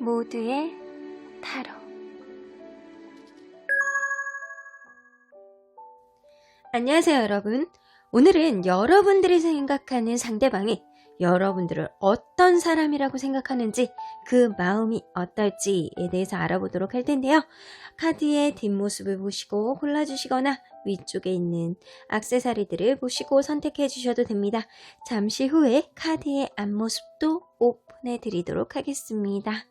모두의 타로. 안녕하세요 여러분. 오늘은 여러분들이 생각하는 상대방이 여러분들을 어떤 사람이라고 생각하는지, 그 마음이 어떨지에 대해서 알아보도록 할 텐데요. 카드의 뒷모습을 보시고 골라주시거나 위쪽에 있는 액세서리들을 보시고 선택해 주셔도 됩니다. 잠시 후에 카드의 앞모습도 오픈해 드리도록 하겠습니다.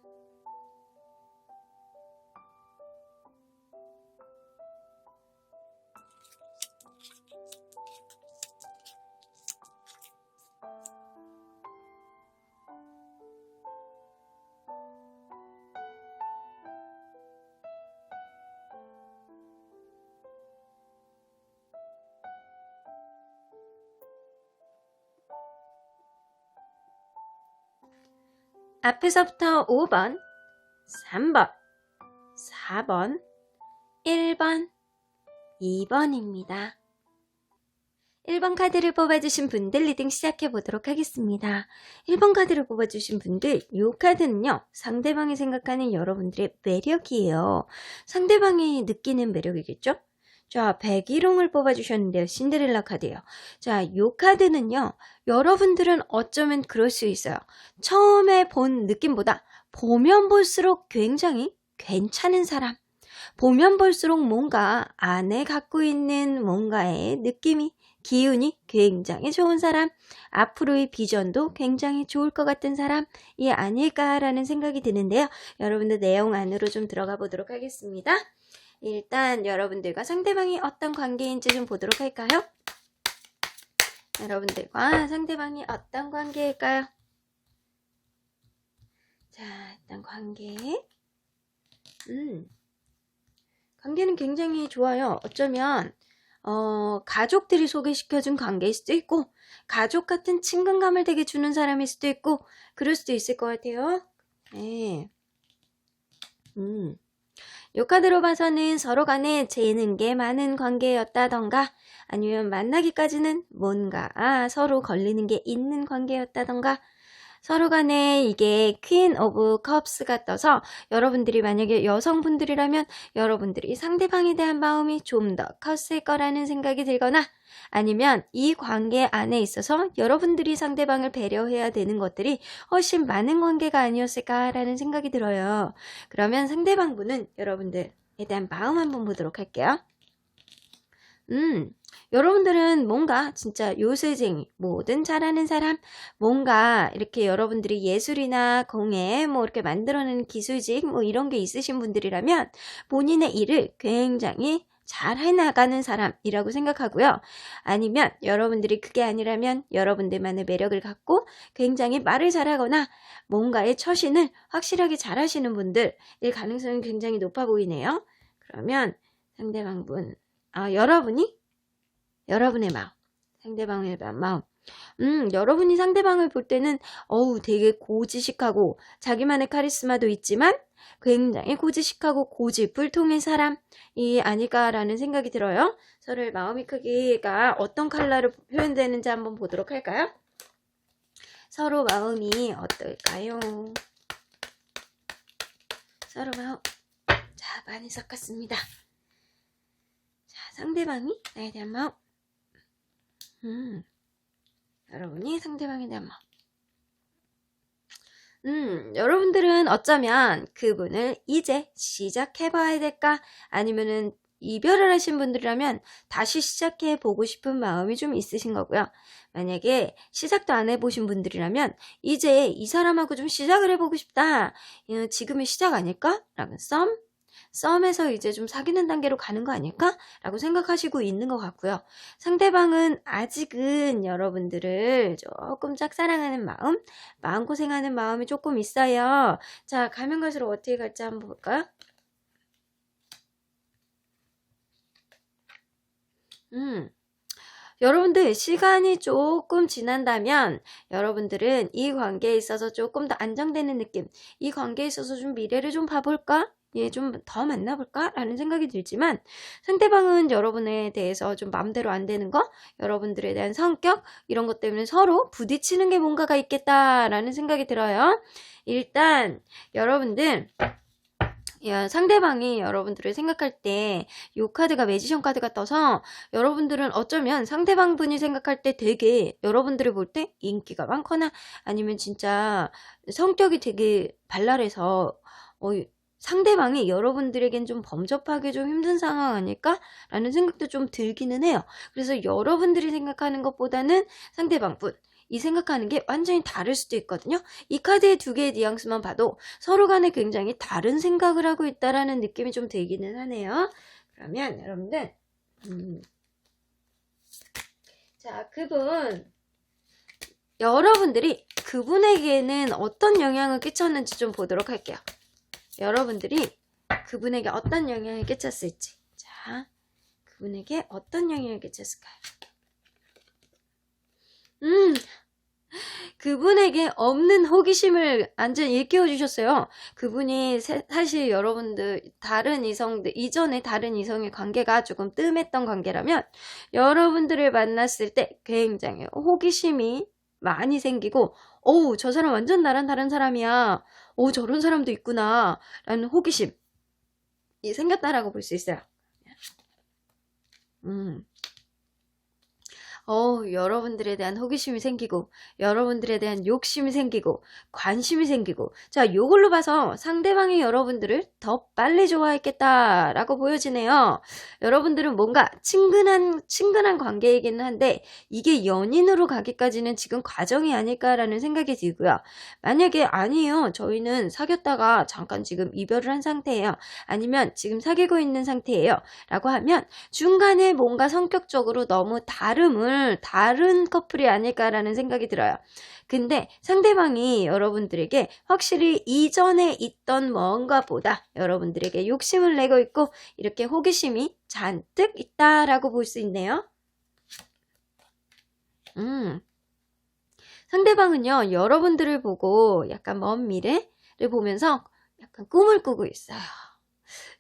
앞에서부터 5번, 3번, 4번, 1번, 2번입니다. 1번 카드를 뽑아주신 분들 리딩 시작해 보도록 하겠습니다. 1번 카드를 뽑아주신 분들, 이 카드는요, 상대방이 생각하는 여러분들의 매력이에요. 상대방이 느끼는 매력이겠죠? 자, 백일홍을 뽑아주셨는데요. 신데렐라 카드예요. 자, 이 카드는요, 여러분들은 어쩌면 그럴 수 있어요. 처음에 본 느낌보다 보면 볼수록 굉장히 괜찮은 사람, 보면 볼수록 뭔가 안에 갖고 있는 뭔가의 느낌이, 기운이 굉장히 좋은 사람, 앞으로의 비전도 굉장히 좋을 것 같은 사람이 아닐까라는 생각이 드는데요. 여러분들 내용 안으로 좀 들어가 보도록 하겠습니다. 일단 여러분들과 상대방이 어떤 관계인지 좀 보도록 할까요? 여러분들과 상대방이 어떤 관계일까요? 자, 일단 관계는 굉장히 좋아요. 어쩌면 가족들이 소개시켜준 관계일 수도 있고, 가족 같은 친근감을 되게 주는 사람일 수도 있고, 그럴 수도 있을 것 같아요. 네. 요 카드로 봐서는 서로 간에 재능게 많은 관계였다던가, 아니면 만나기까지는 뭔가 서로 걸리는 게 있는 관계였다던가, 서로 간에 이게 퀸 오브 컵스가 떠서 여러분들이 만약에 여성분들이라면 여러분들이 상대방에 대한 마음이 좀 더 컸을 거라는 생각이 들거나, 아니면 이 관계 안에 있어서 여러분들이 상대방을 배려해야 되는 것들이 훨씬 많은 관계가 아니었을까라는 생각이 들어요. 그러면 상대방분은 여러분들에 대한 마음 한번 보도록 할게요. 여러분들은 뭔가 진짜 요술쟁이, 뭐든 잘하는 사람, 뭔가 이렇게 여러분들이 예술이나 공예, 뭐 이렇게 만들어내는 기술직, 뭐 이런 게 있으신 분들이라면 본인의 일을 굉장히 잘 해나가는 사람이라고 생각하고요. 아니면 여러분들이 그게 아니라면 여러분들만의 매력을 갖고 굉장히 말을 잘하거나 뭔가의 처신을 확실하게 잘하시는 분들일 가능성이 굉장히 높아 보이네요. 그러면 상대방분, 여러분의 마음, 상대방의 마음. 여러분이 상대방을 볼 때는 되게 고지식하고 자기만의 카리스마도 있지만 굉장히 고지식하고 고집불통의 사람이 아닐까라는 생각이 들어요. 서로의 마음의 크기가 어떤 컬러로 표현되는지 한번 보도록 할까요? 서로 마음이 어떨까요? 서로 마음, 자, 많이 섞었습니다. 자, 상대방이 나에 대한 마음, 여러분이 상대방에 대한 마음. 여러분들은 어쩌면 그분을 이제 시작해봐야 될까? 아니면은 이별을 하신 분들이라면 다시 시작해보고 싶은 마음이 좀 있으신 거고요. 만약에 시작도 안 해보신 분들이라면 이제 이 사람하고 좀 시작을 해보고 싶다. 지금이 시작 아닐까? 라는 썸에서 이제 좀 사귀는 단계로 가는 거 아닐까? 라고 생각하시고 있는 것 같고요. 상대방은 아직은 여러분들을 조금 짝사랑하는 마음고생하는 마음이 조금 있어요. 자, 가면 갈수록 어떻게 갈지 한번 볼까요? 여러분들 시간이 조금 지난다면 여러분들은 이 관계에 있어서 조금 더 안정되는 느낌, 이 관계에 있어서 좀 미래를 좀 봐볼까? 얘 좀 더 만나볼까? 라는 생각이 들지만 상대방은 여러분에 대해서 좀 마음대로 안 되는 거, 여러분들에 대한 성격 이런 것 때문에 서로 부딪히는 게 뭔가가 있겠다라는 생각이 들어요. 일단 여러분들 상대방이 여러분들을 생각할 때 이 카드가 매지션 카드가 떠서 여러분들은 어쩌면 상대방 분이 생각할 때 되게 여러분들을 볼 때 인기가 많거나 아니면 진짜 성격이 되게 발랄해서 상대방이 여러분들에겐 좀 범접하기 좀 힘든 상황 아닐까라는 생각도 좀 들기는 해요. 그래서 여러분들이 생각하는 것보다는 상대방 분 이 생각하는 게 완전히 다를 수도 있거든요. 이 카드의 두 개의 뉘앙스만 봐도 서로 간에 굉장히 다른 생각을 하고 있다라는 느낌이 좀 들기는 하네요. 그러면 여러분들 자, 여러분들이 그분에게는 어떤 영향을 끼쳤는지 좀 보도록 할게요. 여러분들이 그분에게 어떤 영향을 끼쳤을지. 자, 그분에게 어떤 영향을 끼쳤을까요? 그분에게 없는 호기심을 완전히 일깨워 주셨어요. 그분이 사실 여러분들 이전에 다른 이성의 관계가 조금 뜸했던 관계라면 여러분들을 만났을 때 굉장히 호기심이 많이 생기고 저 사람 완전 나랑 다른 사람이야. 저런 사람도 있구나. 라는 호기심이 생겼다라고 볼 수 있어요. 여러분들에 대한 호기심이 생기고 여러분들에 대한 욕심이 생기고 관심이 생기고 자, 요걸로 봐서 상대방이 여러분들을 더 빨리 좋아했겠다라고 보여지네요. 여러분들은 뭔가 친근한 관계이기는 한데 이게 연인으로 가기까지는 지금 과정이 아닐까라는 생각이 들고요. 만약에 아니에요. 저희는 사귀었다가 잠깐 지금 이별을 한 상태예요. 아니면 지금 사귀고 있는 상태예요. 라고 하면 중간에 뭔가 성격적으로 너무 다른 커플이 아닐까라는 생각이 들어요. 근데 상대방이 여러분들에게 확실히 이전에 있던 뭔가보다 여러분들에게 욕심을 내고 있고 이렇게 호기심이 잔뜩 있다라고 볼 수 있네요. 상대방은요, 여러분들을 보고 약간 먼 미래를 보면서 약간 꿈을 꾸고 있어요.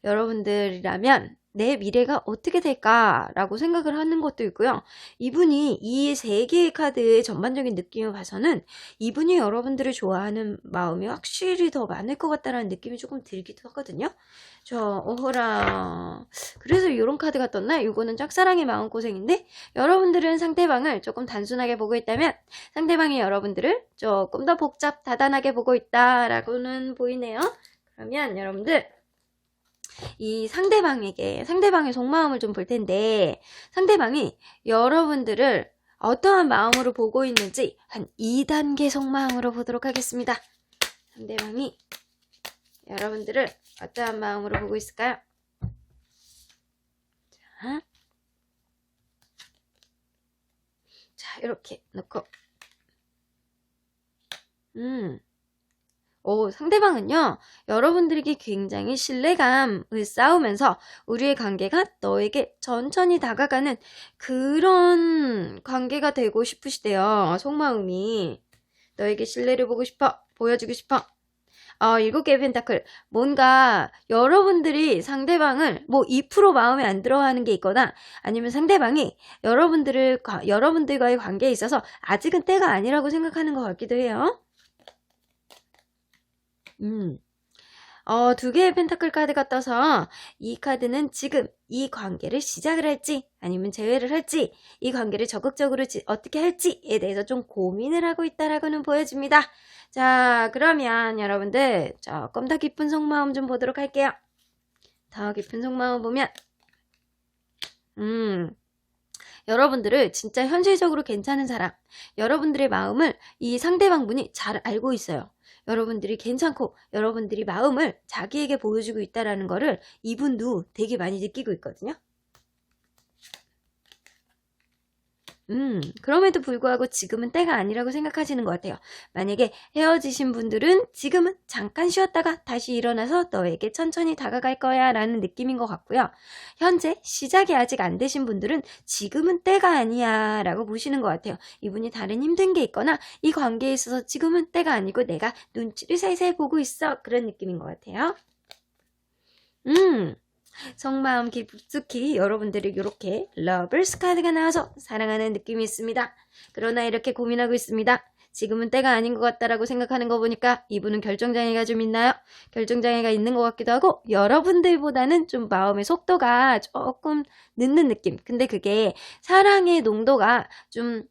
여러분들이라면 내 미래가 어떻게 될까라고 생각을 하는 것도 있고요. 이분이 이 세 개의 카드의 전반적인 느낌을 봐서는 이분이 여러분들을 좋아하는 마음이 확실히 더 많을 것 같다는 느낌이 조금 들기도 하거든요. 어허라. 그래서 이런 카드가 떴나? 이거는 짝사랑의 마음고생인데 여러분들은 상대방을 조금 단순하게 보고 있다면 상대방이 여러분들을 조금 더 다단하게 보고 있다라고는 보이네요. 그러면 여러분들 이 상대방의 속마음을 좀 볼 텐데 상대방이 여러분들을 어떠한 마음으로 보고 있는지 한 2단계 속마음으로 보도록 하겠습니다. 상대방이 여러분들을 어떠한 마음으로 보고 있을까요? 자, 이렇게 놓고 상대방은요, 여러분들에게 굉장히 신뢰감을 쌓으면서 우리의 관계가 너에게 천천히 다가가는 그런 관계가 되고 싶으시대요. 속마음이. 너에게 신뢰를 보여주고 싶어. 7개의 펜타클. 뭔가 여러분들이 상대방을 2% 마음에 안 들어 하는 게 있거나 아니면 상대방이 여러분들과의 관계에 있어서 아직은 때가 아니라고 생각하는 것 같기도 해요. 2개의 펜타클 카드가 떠서 이 카드는 지금 이 관계를 시작을 할지 아니면 재회를 할지 이 관계를 적극적으로 어떻게 할지에 대해서 좀 고민을 하고 있다라고는 보여집니다. 자, 그러면 여러분들 조금 더 깊은 속마음 좀 보도록 할게요. 더 깊은 속마음 보면 여러분들을 진짜 현실적으로 괜찮은 사람, 여러분들의 마음을 이 상대방분이 잘 알고 있어요. 여러분들이 괜찮고 여러분들이 마음을 자기에게 보여주고 있다는 거를 이분도 되게 많이 느끼고 있거든요. 그럼에도 불구하고 지금은 때가 아니라고 생각하시는 것 같아요. 만약에 헤어지신 분들은 지금은 잠깐 쉬었다가 다시 일어나서 너에게 천천히 다가갈 거야 라는 느낌인 것 같고요. 현재 시작이 아직 안 되신 분들은 지금은 때가 아니야 라고 보시는 것 같아요. 이분이 다른 힘든 게 있거나 이 관계에 있어서 지금은 때가 아니고 내가 눈치를 살살 보고 있어 그런 느낌인 것 같아요. 속마음 깊숙이 여러분들이 이렇게 러블스 카드가 나와서 사랑하는 느낌이 있습니다. 그러나 이렇게 고민하고 있습니다. 지금은 때가 아닌 것 같다라고 생각하는 거 보니까 이분은 결정장애가 좀 있나요? 결정장애가 있는 것 같기도 하고 여러분들보다는 좀 마음의 속도가 조금 늦는 느낌. 근데 그게 사랑의 농도가 좀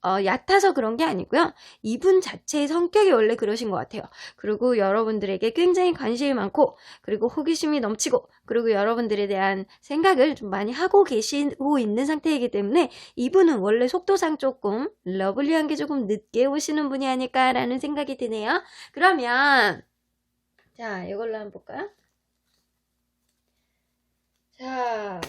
얕아서 그런 게 아니고요. 이분 자체의 성격이 원래 그러신 것 같아요. 그리고 여러분들에게 굉장히 관심이 많고 그리고 호기심이 넘치고 그리고 여러분들에 대한 생각을 좀 많이 하고 계시고 있는 상태이기 때문에 이분은 원래 속도상 조금 러블리한 게 조금 늦게 오시는 분이 아닐까라는 생각이 드네요. 그러면 자, 이걸로 한번 볼까요? 자,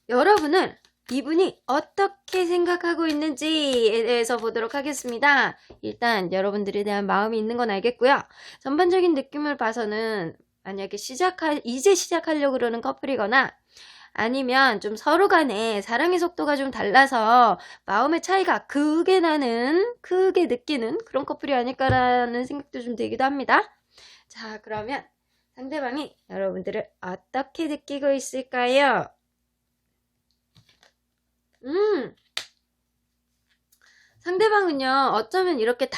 여러분은 이분이 어떻게 생각하고 있는지에 대해서 보도록 하겠습니다. 일단 여러분들에 대한 마음이 있는 건 알겠고요. 전반적인 느낌을 봐서는 만약에 이제 시작하려고 그러는 커플이거나 아니면 좀 서로 간에 사랑의 속도가 좀 달라서 마음의 차이가 크게 느끼는 그런 커플이 아닐까라는 생각도 좀 들기도 합니다. 자, 그러면 상대방이 여러분들을 어떻게 느끼고 있을까요? 상대방은요, 어쩌면 이렇게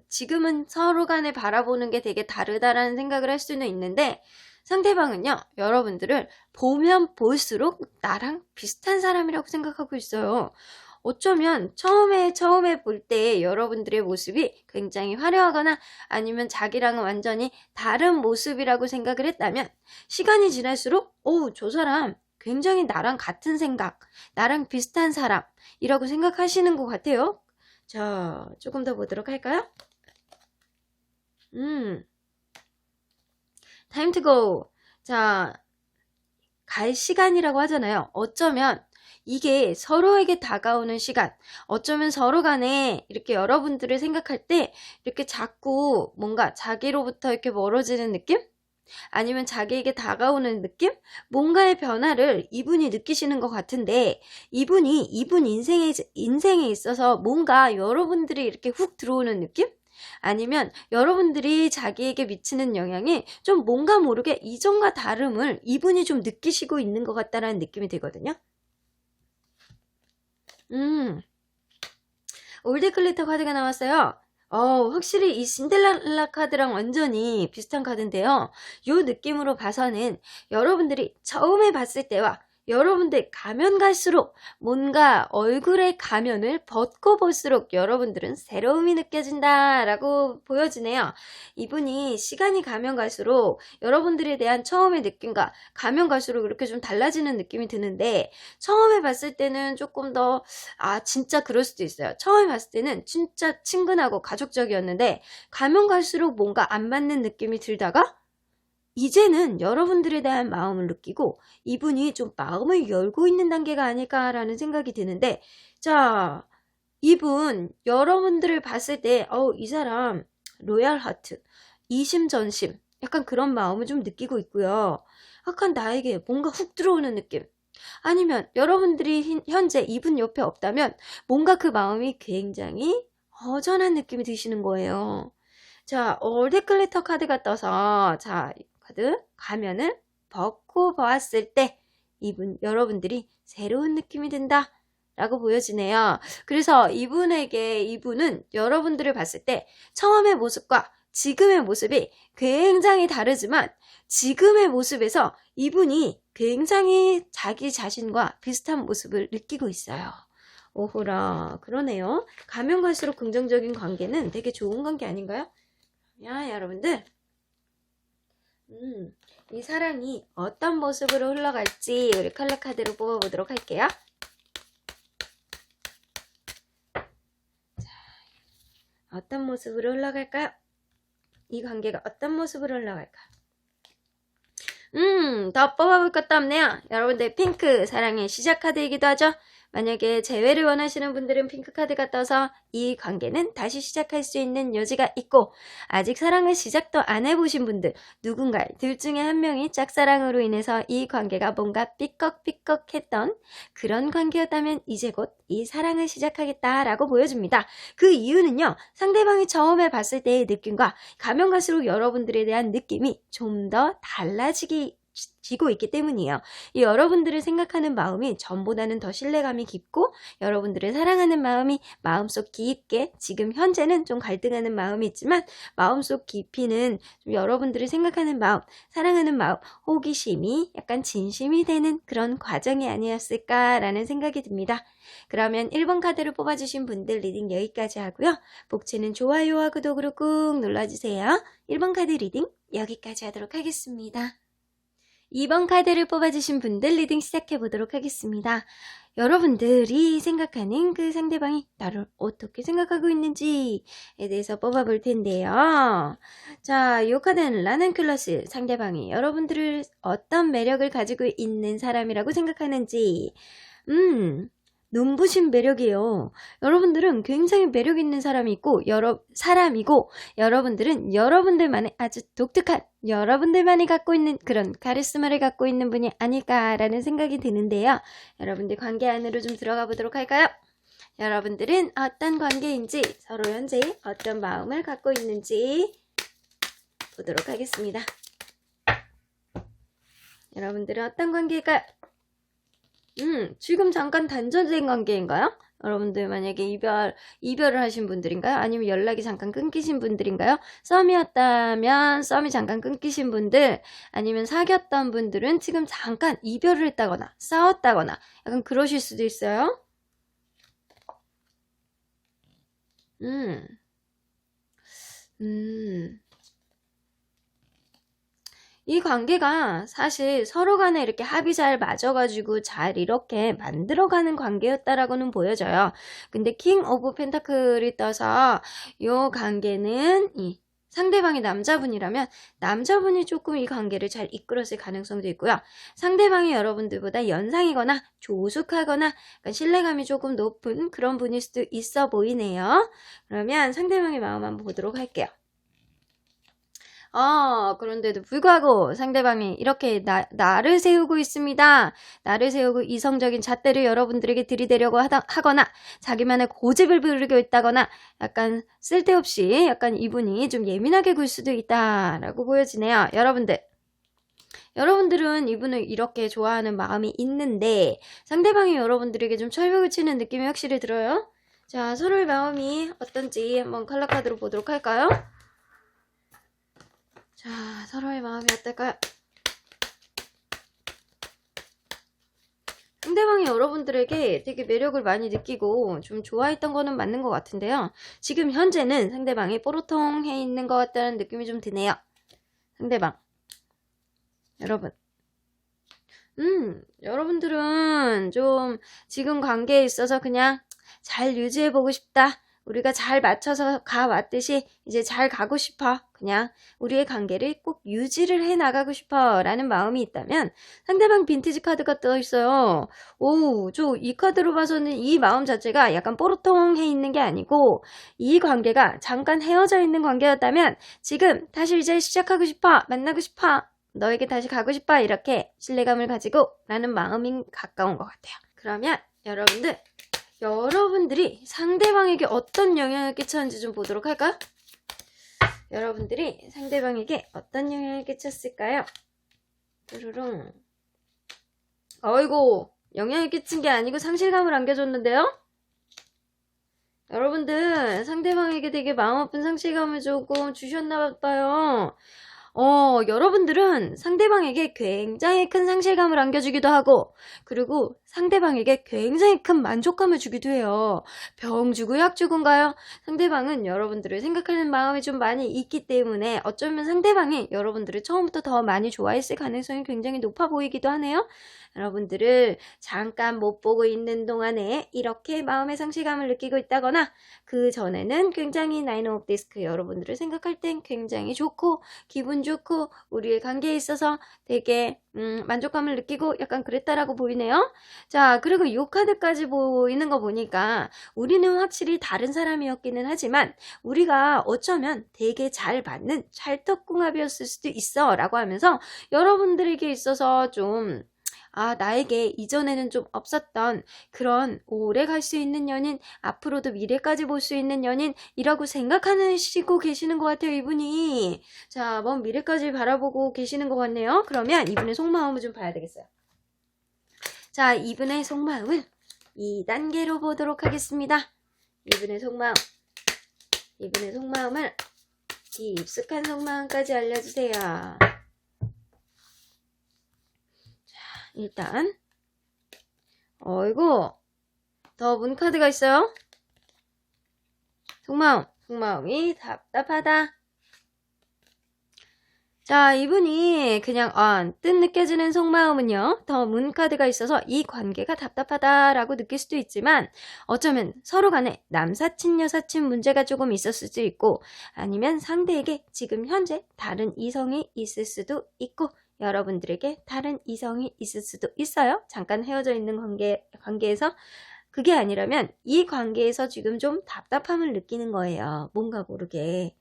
지금은 서로 간에 바라보는 게 되게 다르다라는 생각을 할 수는 있는데, 상대방은요, 여러분들을 보면 볼수록 나랑 비슷한 사람이라고 생각하고 있어요. 어쩌면 처음에 볼 때 여러분들의 모습이 굉장히 화려하거나 아니면 자기랑은 완전히 다른 모습이라고 생각을 했다면, 시간이 지날수록, 저 사람 굉장히 나랑 같은 생각, 나랑 비슷한 사람이라고 생각하시는 것 같아요. 자, 조금 더 보도록 할까요? time to go. 자, 갈 시간이라고 하잖아요. 어쩌면 이게 서로에게 다가오는 시간, 어쩌면 서로 간에 이렇게 여러분들을 생각할 때 이렇게 자꾸 뭔가 자기로부터 이렇게 멀어지는 느낌? 아니면 자기에게 다가오는 느낌? 뭔가의 변화를 이분이 느끼시는 것 같은데 이분이 이분 인생에 있어서 뭔가 여러분들이 이렇게 훅 들어오는 느낌? 아니면 여러분들이 자기에게 미치는 영향이 좀 뭔가 모르게 이전과 다름을 이분이 좀 느끼시고 있는 것 같다라는 느낌이 들거든요. 올드 클리터 카드가 나왔어요. 확실히 이 신데렐라 카드랑 완전히 비슷한 카드인데요. 이 느낌으로 봐서는 여러분들이 처음에 봤을 때와 여러분들 가면 갈수록 뭔가 얼굴의 가면을 벗고 볼수록 여러분들은 새로움이 느껴진다라고 보여지네요. 이분이 시간이 가면 갈수록 여러분들에 대한 처음의 느낌과 가면 갈수록 이렇게 좀 달라지는 느낌이 드는데 처음에 봤을 때는 조금 더 진짜 그럴 수도 있어요. 처음에 봤을 때는 진짜 친근하고 가족적이었는데 가면 갈수록 뭔가 안 맞는 느낌이 들다가 이제는 여러분들에 대한 마음을 느끼고 이분이 좀 마음을 열고 있는 단계가 아닐까라는 생각이 드는데 자, 이분 여러분들을 봤을 때 이 사람 로얄 하트, 이심전심 약간 그런 마음을 좀 느끼고 있고요. 약간 나에게 뭔가 훅 들어오는 느낌 아니면 여러분들이 현재 이분 옆에 없다면 뭔가 그 마음이 굉장히 허전한 느낌이 드시는 거예요. 자, 올드클리터 카드가 떠서 자, 카드 가면을 벗고 보았을 때 여러분들이 새로운 느낌이 든다 라고 보여지네요. 그래서 이분은 여러분들을 봤을 때 처음의 모습과 지금의 모습이 굉장히 다르지만 지금의 모습에서 이분이 굉장히 자기 자신과 비슷한 모습을 느끼고 있어요. 오호라, 그러네요. 가면 갈수록 긍정적인 관계는 되게 좋은 관계 아닌가요? 야, 여러분들. 이 사랑이 어떤 모습으로 흘러갈지 우리 컬러 카드로 뽑아보도록 할게요. 자, 어떤 모습으로 흘러갈까요? 이 관계가 어떤 모습으로 흘러갈까? 더 뽑아볼 것도 없네요. 여러분들 핑크 사랑의 시작 카드이기도 하죠. 만약에 재회를 원하시는 분들은 핑크카드가 떠서 이 관계는 다시 시작할 수 있는 여지가 있고, 아직 사랑을 시작도 안 해보신 분들, 누군가 둘 중에 한 명이 짝사랑으로 인해서 이 관계가 뭔가 삐걱삐걱했던 그런 관계였다면 이제 곧 이 사랑을 시작하겠다라고 보여줍니다. 그 이유는요, 상대방이 처음에 봤을 때의 느낌과 가면 갈수록 여러분들에 대한 느낌이 좀 더 달라지고 있기 때문이에요. 이 여러분들을 생각하는 마음이 전보다는 더 신뢰감이 깊고, 여러분들을 사랑하는 마음이 마음속 깊게, 지금 현재는 좀 갈등하는 마음이 있지만 마음속 깊이는 좀 여러분들을 생각하는 마음, 사랑하는 마음, 호기심이 약간 진심이 되는 그런 과정이 아니었을까라는 생각이 듭니다. 그러면 1번 카드를 뽑아주신 분들 리딩 여기까지 하고요. 복채는 좋아요와 구독으로 꾹 눌러주세요. 1번 카드 리딩 여기까지 하도록 하겠습니다. 2번 카드를 뽑아주신 분들 리딩 시작해보도록 하겠습니다. 여러분들이 생각하는 그 상대방이 나를 어떻게 생각하고 있는지에 대해서 뽑아볼 텐데요. 자, 이 카드는 라난큘러스, 상대방이 여러분들을 어떤 매력을 가지고 있는 사람이라고 생각하는지 눈부신 매력이에요. 여러분들은 굉장히 매력 있는 사람이고 여러분들은 여러분들만의 아주 독특한, 여러분들만이 갖고 있는 그런 카리스마를 갖고 있는 분이 아닐까라는 생각이 드는데요. 여러분들 관계 안으로 좀 들어가 보도록 할까요? 여러분들은 어떤 관계인지, 서로 현재 어떤 마음을 갖고 있는지 보도록 하겠습니다. 여러분들은 어떤 관계일까요? 지금 잠깐 단절된 관계인가요? 여러분들 만약에 이별을 하신 분들인가요? 아니면 연락이 잠깐 끊기신 분들인가요? 썸이었다면 썸이 잠깐 끊기신 분들, 아니면 사귀었던 분들은 지금 잠깐 이별을 했다거나 싸웠다거나 약간 그러실 수도 있어요. 이 관계가 사실 서로 간에 이렇게 합이 잘 맞아가지고 잘 이렇게 만들어가는 관계였다라고는 보여져요. 근데 킹 오브 펜타클이 떠서 이 관계는 상대방이 남자분이라면 남자분이 조금 이 관계를 잘 이끌었을 가능성도 있고요. 상대방이 여러분들보다 연상이거나 조숙하거나 약간 신뢰감이 조금 높은 그런 분일 수도 있어 보이네요. 그러면 상대방의 마음 한번 보도록 할게요. 그런데도 불구하고 상대방이 이렇게 나를 세우고 있습니다. 나를 세우고 이성적인 잣대를 여러분들에게 들이대려고 하거나 자기만의 고집을 부리고 있다거나 약간 쓸데없이 약간 이분이 좀 예민하게 굴 수도 있다라고 보여지네요. 여러분들은 이분을 이렇게 좋아하는 마음이 있는데 상대방이 여러분들에게 좀 철벽을 치는 느낌이 확실히 들어요. 자, 서로의 마음이 어떤지 한번 컬러 카드로 보도록 할까요? 자, 서로의 마음이 어떨까요? 상대방이 여러분들에게 되게 매력을 많이 느끼고 좀 좋아했던 거는 맞는 것 같은데요. 지금 현재는 상대방이 뽀로통해 있는 것 같다는 느낌이 좀 드네요. 상대방. 여러분들은 좀 지금 관계에 있어서 그냥 잘 유지해보고 싶다. 우리가 잘 맞춰서 가왔듯이 이제 잘 가고 싶어. 그냥 우리의 관계를 꼭 유지를 해 나가고 싶어 라는 마음이 있다면 상대방 빈티지 카드가 떠 있어요. 이 카드로 봐서는 이 마음 자체가 약간 뽀로통해 있는 게 아니고 이 관계가 잠깐 헤어져 있는 관계였다면 지금 다시 이제 시작하고 싶어. 만나고 싶어. 너에게 다시 가고 싶어. 이렇게 신뢰감을 가지고 라는 마음이 가까운 것 같아요. 그러면 여러분들이 상대방에게 어떤 영향을 끼쳤는지 좀 보도록 할까? 여러분들이 상대방에게 어떤 영향을 끼쳤을까요? 뚜루룽. 어이구, 영향을 끼친 게 아니고 상실감을 안겨줬는데요? 여러분들 상대방에게 되게 마음 아픈 상실감을 조금 주셨나봐요. 여러분들은 상대방에게 굉장히 큰 상실감을 안겨주기도 하고 그리고 상대방에게 굉장히 큰 만족감을 주기도 해요. 병 주고 약 주고인가요? 상대방은 여러분들을 생각하는 마음이 좀 많이 있기 때문에 어쩌면 상대방이 여러분들을 처음부터 더 많이 좋아했을 가능성이 굉장히 높아 보이기도 하네요. 여러분들을 잠깐 못 보고 있는 동안에 이렇게 마음의 상실감을 느끼고 있다거나 그 전에는 굉장히 나인 오브 디스크 여러분들을 생각할 땐 굉장히 좋고 기분 좋고 우리의 관계에 있어서 되게 만족감을 느끼고 약간 그랬다라고 보이네요. 자, 그리고 요 카드까지 보이는 거 보니까 우리는 확실히 다른 사람이었기는 하지만 우리가 어쩌면 되게 잘 맞는 찰떡궁합이었을 수도 있어 라고 하면서 여러분들에게 있어서 좀 나에게 이전에는 좀 없었던 그런 오래 갈 수 있는 연인, 앞으로도 미래까지 볼 수 있는 연인이라고 생각하시고 계시는 것 같아요, 이분이. 자, 먼 미래까지 바라보고 계시는 것 같네요. 그러면 이분의 속마음을 좀 봐야 되겠어요. 자, 이분의 속마음을 2단계로 보도록 하겠습니다. 이분의 속마음을 깊숙한 속마음까지 알려주세요. 자, 일단 어이구, 더 문카드가 있어요. 속마음이 답답하다. 자, 이분이 그냥 뜻 느껴지는 속마음은요, 더 문카드가 있어서 이 관계가 답답하다라고 느낄 수도 있지만 어쩌면 서로 간에 남사친 여사친 문제가 조금 있었을 수도 있고 아니면 상대에게 지금 현재 다른 이성이 있을 수도 있고 여러분들에게 다른 이성이 있을 수도 있어요. 잠깐 헤어져 있는 관계에서. 그게 아니라면 이 관계에서 지금 좀 답답함을 느끼는 거예요. 뭔가 모르게.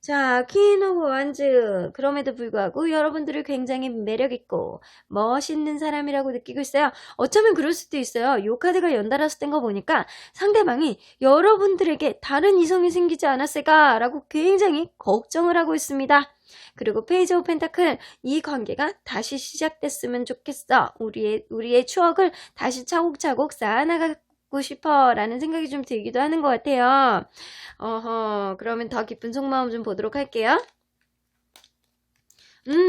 자, 퀸 오브 완즈. 그럼에도 불구하고 여러분들을 굉장히 매력있고 멋있는 사람이라고 느끼고 있어요. 어쩌면 그럴 수도 있어요. 요 카드가 연달아서 뗀 거 보니까 상대방이 여러분들에게 다른 이성이 생기지 않았을까라고 굉장히 걱정을 하고 있습니다. 그리고 페이지 오브 펜타클, 이 관계가 다시 시작됐으면 좋겠어. 우리의 추억을 다시 차곡차곡 쌓아나가고 싶어 라는 생각이 좀 들기도 하는 것 같아요. 그러면 더 깊은 속마음 좀 보도록 할게요.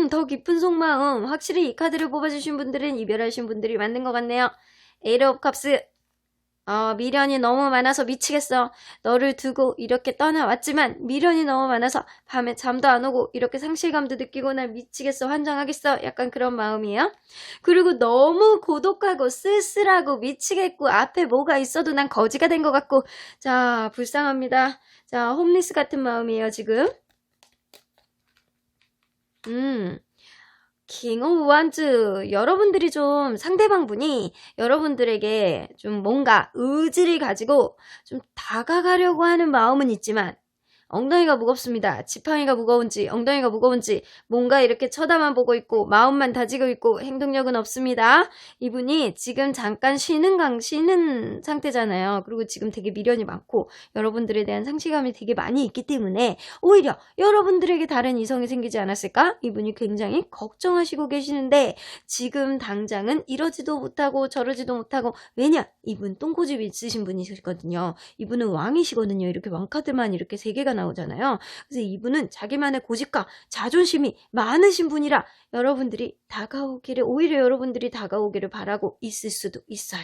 더 깊은 속마음. 확실히 이 카드를 뽑아주신 분들은 이별하신 분들이 맞는 것 같네요. 에이트 오브 컵스. 미련이 너무 많아서 미치겠어. 너를 두고 이렇게 떠나왔지만 미련이 너무 많아서 밤에 잠도 안 오고 이렇게 상실감도 느끼고 날 미치겠어. 환장하겠어. 약간 그런 마음이에요. 그리고 너무 고독하고 쓸쓸하고 미치겠고 앞에 뭐가 있어도 난 거지가 된 것 같고 자, 불쌍합니다. 자, 홈리스 같은 마음이에요, 지금. 킹 오브 완즈. 여러분들이 좀 상대방분이 여러분들에게 좀 뭔가 의지를 가지고 좀 다가가려고 하는 마음은 있지만 엉덩이가 무겁습니다. 지팡이가 무거운지 엉덩이가 무거운지 뭔가 이렇게 쳐다만 보고 있고 마음만 다지고 있고 행동력은 없습니다. 이분이 지금 잠깐 쉬는 상태잖아요. 그리고 지금 되게 미련이 많고 여러분들에 대한 상실감이 되게 많이 있기 때문에 오히려 여러분들에게 다른 이성이 생기지 않았을까? 이분이 굉장히 걱정하시고 계시는데 지금 당장은 이러지도 못하고 저러지도 못하고 왜냐? 이분 똥고집이 있으신 분이시거든요. 이분은 왕이시거든요. 이렇게 왕카드만 이렇게 3개가 나오잖아요. 그래서 이분은 자기만의 고집과 자존심이 많으신 분이라 오히려 여러분들이 다가오기를 바라고 있을 수도 있어요.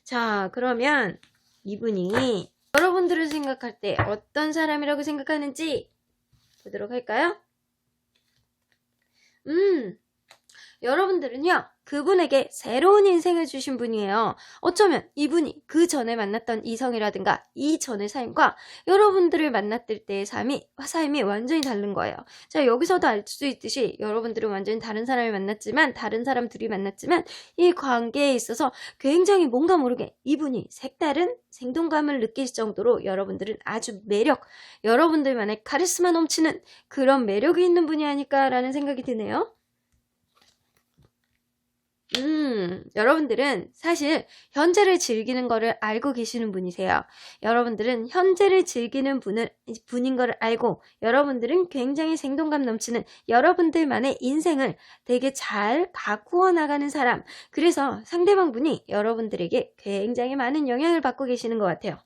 자, 그러면 이분이 여러분들을 생각할 때 어떤 사람이라고 생각하는지 보도록 할까요? 여러분들은요, 그분에게 새로운 인생을 주신 분이에요. 어쩌면 이분이 그 전에 만났던 이성이라든가 이전의 삶과 여러분들을 만났을 때의 삶이 완전히 다른 거예요. 자, 여기서도 알 수 있듯이 여러분들은 완전히 다른 사람을 만났지만, 다른 사람들이 만났지만 이 관계에 있어서 굉장히 뭔가 모르게 이분이 색다른 생동감을 느낄 정도로 여러분들은 아주 여러분들만의 카리스마 넘치는 그런 매력이 있는 분이 아닐까라는 생각이 드네요. 여러분들은 사실 현재를 즐기는 거를 알고 계시는 분이세요. 여러분들은 현재를 즐기는 분인 거를 알고 여러분들은 굉장히 생동감 넘치는 여러분들만의 인생을 되게 잘 가꾸어 나가는 사람. 그래서 상대방 분이 여러분들에게 굉장히 많은 영향을 받고 계시는 것 같아요.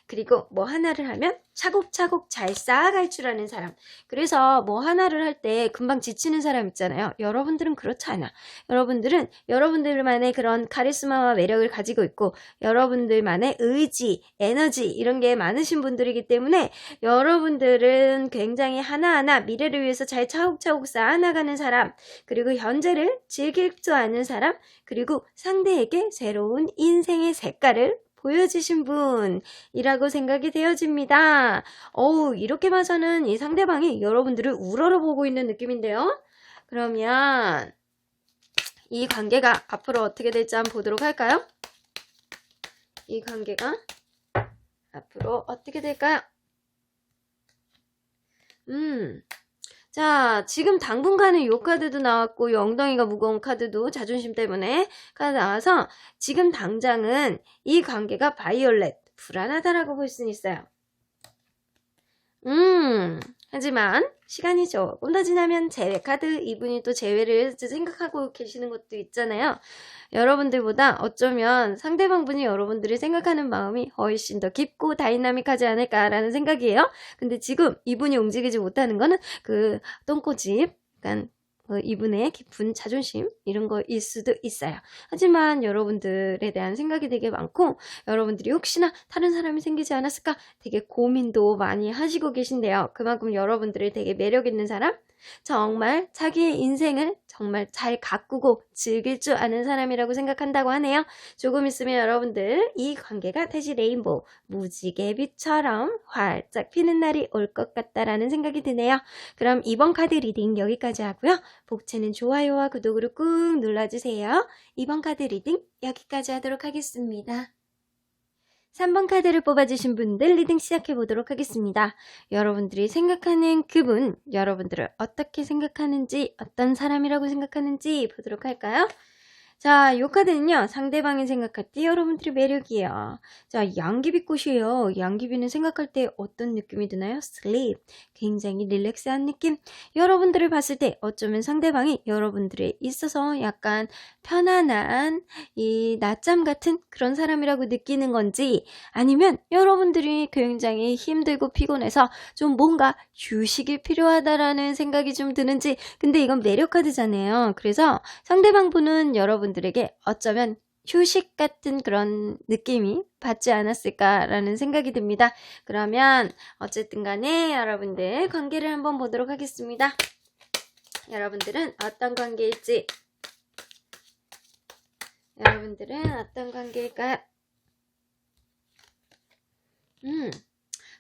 그리고 뭐 하나를 하면 차곡차곡 잘 쌓아갈 줄 아는 사람. 그래서 뭐 하나를 할 때 금방 지치는 사람 있잖아요. 여러분들은 그렇지 않아. 여러분들은 여러분들만의 그런 카리스마와 매력을 가지고 있고 여러분들만의 의지, 에너지 이런 게 많으신 분들이기 때문에 여러분들은 굉장히 하나하나 미래를 위해서 잘 차곡차곡 쌓아나가는 사람, 그리고 현재를 즐길 줄 아는 사람, 그리고 상대에게 새로운 인생의 색깔을 보여주신 분이라고 생각이 되어집니다. 이렇게 봐서는 이 상대방이 여러분들을 우러러보고 있는 느낌인데요. 그러면 이 관계가 앞으로 어떻게 될지 한번 보도록 할까요? 이 관계가 앞으로 어떻게 될까요? 자, 지금 당분간은 요 카드도 나왔고, 요 엉덩이가 무거운 카드도 자존심 때문에 카드 나와서 지금 당장은 이 관계가 바이올렛, 불안하다라고 볼 수는 있어요. 하지만 시간이 조금 더 지나면 재회 카드, 이분이 또 재회를 생각하고 계시는 것도 있잖아요. 여러분들보다 어쩌면 상대방 분이 여러분들이 생각하는 마음이 훨씬 더 깊고 다이나믹하지 않을까라는 생각이에요. 근데 지금 이분이 움직이지 못하는 거는 그 똥꼬집, 약간 이분의 깊은 자존심 이런 거일 수도 있어요. 하지만 여러분들에 대한 생각이 되게 많고, 여러분들이 혹시나 다른 사람이 생기지 않았을까 되게 고민도 많이 하시고 계신데요. 그만큼 여러분들을 되게 매력 있는 사람, 정말 자기의 인생을 정말 잘 가꾸고 즐길 줄 아는 사람이라고 생각한다고 하네요. 조금 있으면 여러분들 이 관계가 다시 레인보우, 무지개빛처럼 활짝 피는 날이 올 것 같다라는 생각이 드네요. 그럼 이번 카드 리딩 여기까지 하고요. 복채는 좋아요와 구독으로 꾹 눌러주세요. 이번 카드 리딩 여기까지 하도록 하겠습니다. 3번 카드를 뽑아주신 분들 리딩 시작해보도록 하겠습니다. 여러분들이 생각하는 그분, 여러분들을 어떻게 생각하는지, 어떤 사람이라고 생각하는지 보도록 할까요? 자, 요 카드는요, 상대방이 생각할 때 여러분들의 매력이에요. 자, 양귀비꽃이에요. 양귀비는 생각할 때 어떤 느낌이 드나요? sleep. 굉장히 릴렉스한 느낌. 여러분들을 봤을 때 어쩌면 상대방이 여러분들에 있어서 약간 편안한 이 낮잠 같은 그런 사람이라고 느끼는 건지, 아니면 여러분들이 굉장히 힘들고 피곤해서 좀 뭔가 휴식이 필요하다라는 생각이 좀 드는지. 근데 이건 매력 카드잖아요. 그래서 상대방 분은 여러분들에게 어쩌면 휴식 같은 그런 느낌이 받지 않았을까라는 생각이 듭니다. 그러면 어쨌든 간에 여러분들 관계를 한번 보도록 하겠습니다. 여러분들은 어떤 관계일지, 여러분들은 어떤 관계일까요?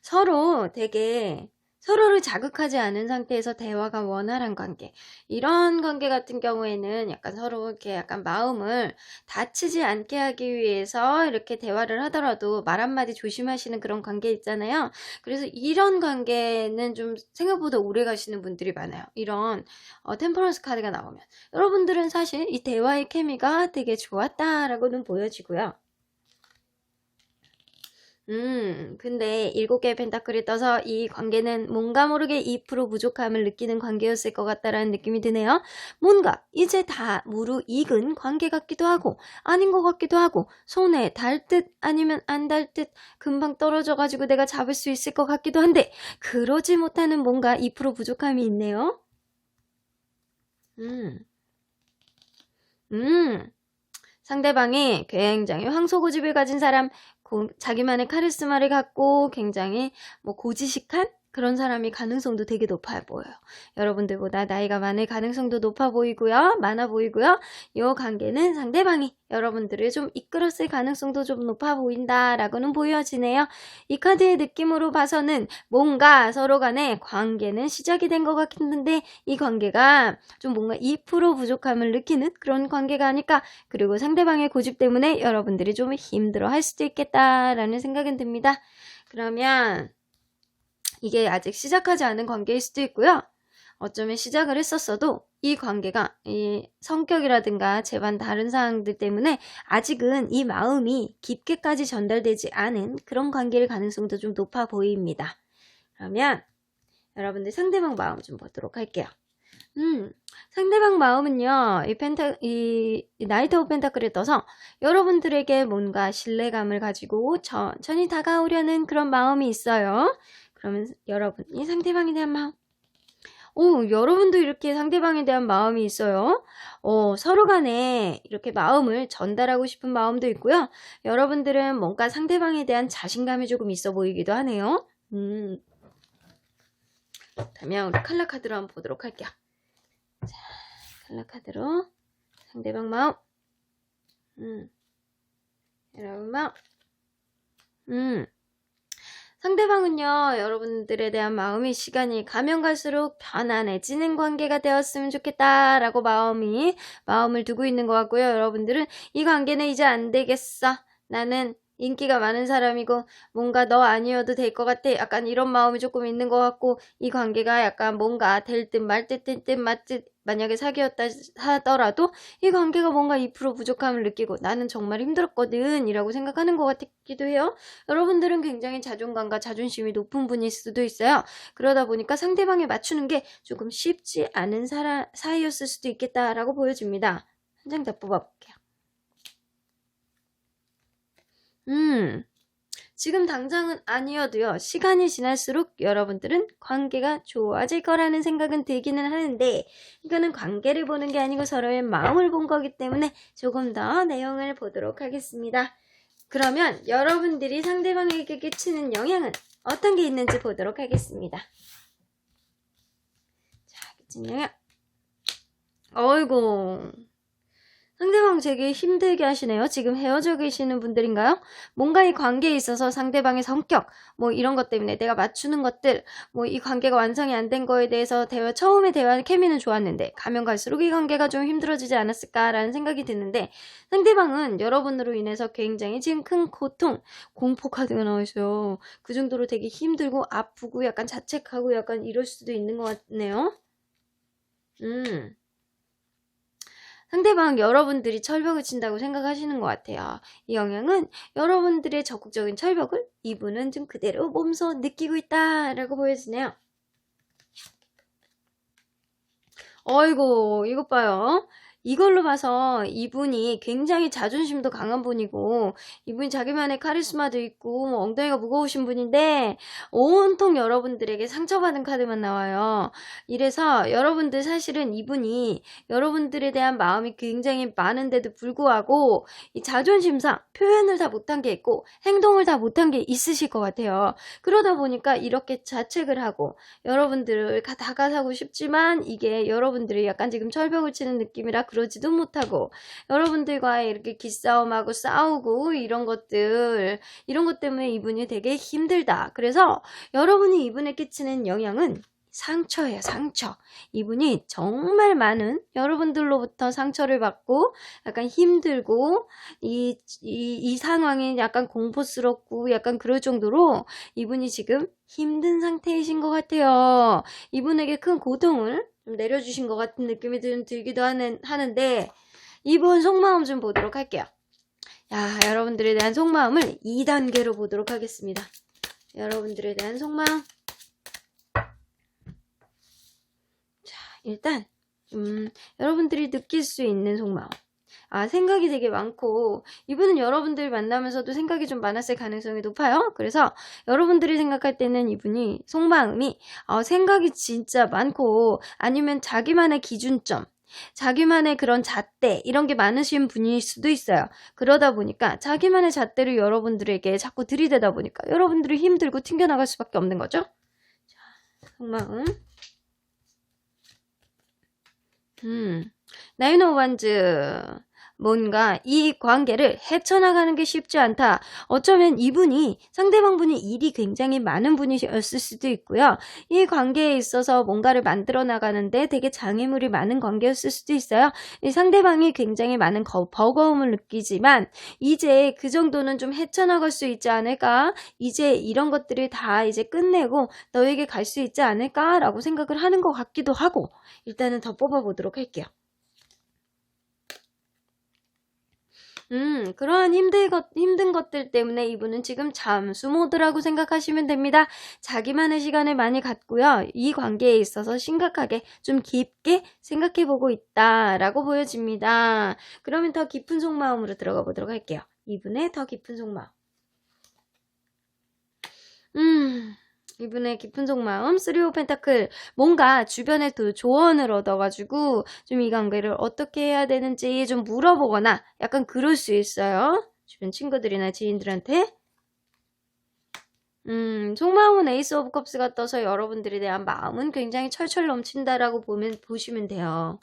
서로 되게 서로를 자극하지 않은 상태에서 대화가 원활한 관계. 이런 관계 같은 경우에는 약간 서로 이렇게 약간 마음을 다치지 않게 하기 위해서 이렇게 대화를 하더라도 말 한마디 조심하시는 그런 관계 있잖아요. 그래서 이런 관계는 좀 생각보다 오래 가시는 분들이 많아요. 이런 템퍼런스 카드가 나오면. 여러분들은 사실 이 대화의 케미가 되게 좋았다라고는 보여지고요. 근데 7개의 펜타클이 떠서 이 관계는 뭔가 모르게 2% 부족함을 느끼는 관계였을 것 같다라는 느낌이 드네요. 뭔가 이제 다 무르익은 관계 같기도 하고 아닌 것 같기도 하고, 손에 닿을 듯 아니면 안 닿을 듯, 금방 떨어져가지고 내가 잡을 수 있을 것 같기도 한데 그러지 못하는 뭔가 2% 부족함이 있네요. 상대방이 굉장히 황소고집을 가진 사람, 자기만의 카리스마를 갖고 굉장히 고지식한 그런 사람이 가능성도 되게 높아 보여요. 여러분들보다 나이가 많을 가능성도 높아 보이고요. 많아 보이고요. 이 관계는 상대방이 여러분들을 좀 이끌었을 가능성도 좀 높아 보인다라고는 보여지네요. 이 카드의 느낌으로 봐서는 뭔가 서로 간에 관계는 시작이 된 것 같은데 이 관계가 좀 뭔가 2% 부족함을 느끼는 그런 관계가 아닐까. 그리고 상대방의 고집 때문에 여러분들이 좀 힘들어 할 수도 있겠다라는 생각은 듭니다. 그러면 이게 아직 시작하지 않은 관계일 수도 있고요. 어쩌면 시작을 했었어도 이 관계가 이 성격이라든가 제반 다른 사항들 때문에 아직은 이 마음이 깊게까지 전달되지 않은 그런 관계일 가능성도 좀 높아 보입니다. 그러면 여러분들 상대방 마음 좀 보도록 할게요. 상대방 마음은요, 이 나이트 오브 펜타클을 떠서 여러분들에게 뭔가 신뢰감을 가지고 천천히 다가오려는 그런 마음이 있어요. 그러면 여러분이 상대방에 대한 마음, 여러분도 이렇게 상대방에 대한 마음이 있어요. 서로 간에 이렇게 마음을 전달하고 싶은 마음도 있고요. 여러분들은 뭔가 상대방에 대한 자신감이 조금 있어 보이기도 하네요. 그러면 우리 칼라 카드로 한번 보도록 할게요. 자, 칼라 카드로 상대방 마음, 여러분 마음, 상대방은요, 여러분들에 대한 마음이 시간이 가면 갈수록 편안해지는 관계가 되었으면 좋겠다라고 마음을 두고 있는 것 같고요. 여러분들은 이 관계는 이제 안 되겠어. 나는 인기가 많은 사람이고 뭔가 너 아니어도 될 것 같아. 약간 이런 마음이 조금 있는 것 같고, 이 관계가 약간 뭔가 될 듯 말 듯 될 듯 말 듯, 만약에 사귀었다 하더라도 이 관계가 뭔가 2% 부족함을 느끼고 나는 정말 힘들었거든 이라고 생각하는 것 같기도 해요. 여러분들은 굉장히 자존감과 자존심이 높은 분일 수도 있어요. 그러다 보니까 상대방에 맞추는 게 조금 쉽지 않은 사이였을 수도 있겠다라고 보여집니다. 한 장 더 뽑아볼게요. 지금 당장은 아니어도요, 시간이 지날수록 여러분들은 관계가 좋아질 거라는 생각은 들기는 하는데, 이거는 관계를 보는 게 아니고 서로의 마음을 본 거기 때문에 조금 더 내용을 보도록 하겠습니다. 그러면 여러분들이 상대방에게 끼치는 영향은 어떤 게 있는지 보도록 하겠습니다. 자, 끼치는 영향. 어이구. 상대방 되게 힘들게 하시네요. 지금 헤어져 계시는 분들인가요? 뭔가 이 관계에 있어서 상대방의 성격, 뭐 이런 것 때문에 내가 맞추는 것들, 뭐 이 관계가 완성이 안 된 거에 대해서 처음에 대화 케미는 좋았는데 가면 갈수록 이 관계가 좀 힘들어지지 않았을까라는 생각이 드는데, 상대방은 여러분으로 인해서 굉장히 지금 큰 고통, 공포 카드가 나와있어요. 그 정도로 되게 힘들고 아프고 약간 자책하고 약간 이럴 수도 있는 것 같네요. 상대방 여러분들이 철벽을 친다고 생각하시는 것 같아요. 이 영향은 여러분들의 적극적인 철벽을 이분은 좀 그대로 몸소 느끼고 있다라고 보여지네요. 어이구, 이것 봐요. 이걸로 봐서 이분이 굉장히 자존심도 강한 분이고, 이분이 자기만의 카리스마도 있고 엉덩이가 무거우신 분인데 온통 여러분들에게 상처받은 카드만 나와요. 이래서 여러분들 사실은 이분이 여러분들에 대한 마음이 굉장히 많은데도 불구하고 이 자존심상 표현을 다 못한 게 있고 행동을 다 못한 게 있으실 것 같아요. 그러다 보니까 이렇게 자책을 하고 여러분들을 다가서고 싶지만 이게 여러분들이 약간 지금 철벽을 치는 느낌이라 그러지도 못하고, 여러분들과 이렇게 기싸움하고 싸우고 이런 것 때문에 이분이 되게 힘들다. 그래서 여러분이 이분에 끼치는 영향은 상처예요, 상처. 이분이 정말 많은 여러분들로부터 상처를 받고 약간 힘들고 이 상황이 약간 공포스럽고 약간 그럴 정도로 이분이 지금 힘든 상태이신 것 같아요. 이분에게 큰 고통을 좀 내려주신 것 같은 느낌이 좀 들기도 하는데, 이분 속마음 좀 보도록 할게요. 야, 여러분들에 대한 속마음을 2단계로 보도록 하겠습니다. 여러분들에 대한 속마음. 자, 일단 여러분들이 느낄 수 있는 속마음. 생각이 되게 많고, 이분은 여러분들 만나면서도 생각이 좀 많았을 가능성이 높아요. 그래서 여러분들이 생각할 때는 이분이 속마음이 생각이 진짜 많고, 아니면 자기만의 기준점, 자기만의 그런 잣대 이런 게 많으신 분일 수도 있어요. 그러다 보니까 자기만의 잣대를 여러분들에게 자꾸 들이대다 보니까 여러분들이 힘들고 튕겨나갈 수밖에 없는 거죠. 자, 속마음. 나인 오브 원즈. 뭔가 이 관계를 헤쳐나가는 게 쉽지 않다. 어쩌면 이분이, 상대방분이 일이 굉장히 많은 분이었을 수도 있고요. 이 관계에 있어서 뭔가를 만들어 나가는데 되게 장애물이 많은 관계였을 수도 있어요. 이 상대방이 굉장히 많은 버거움을 느끼지만 이제 그 정도는 좀 헤쳐나갈 수 있지 않을까? 이제 이런 것들을 다 이제 끝내고 너에게 갈 수 있지 않을까라고 생각을 하는 것 같기도 하고, 일단은 더 뽑아보도록 할게요. 그러한 힘든 것들 때문에 이분은 지금 잠수 모드라고 생각하시면 됩니다. 자기만의 시간을 많이 갖고요. 이 관계에 있어서 심각하게 좀 깊게 생각해보고 있다라고 보여집니다. 그러면 더 깊은 속마음으로 들어가 보도록 할게요. 이분의 더 깊은 속마음. 이분의 깊은 속마음, 3 오브 펜타클. 뭔가 주변에 또 조언을 얻어가지고 좀 이 관계를 어떻게 해야 되는지 좀 물어보거나 약간 그럴 수 있어요. 주변 친구들이나 지인들한테. 속마음은 에이스 오브 컵스가 떠서 여러분들에 대한 마음은 굉장히 철철 넘친다라고 보시면 돼요.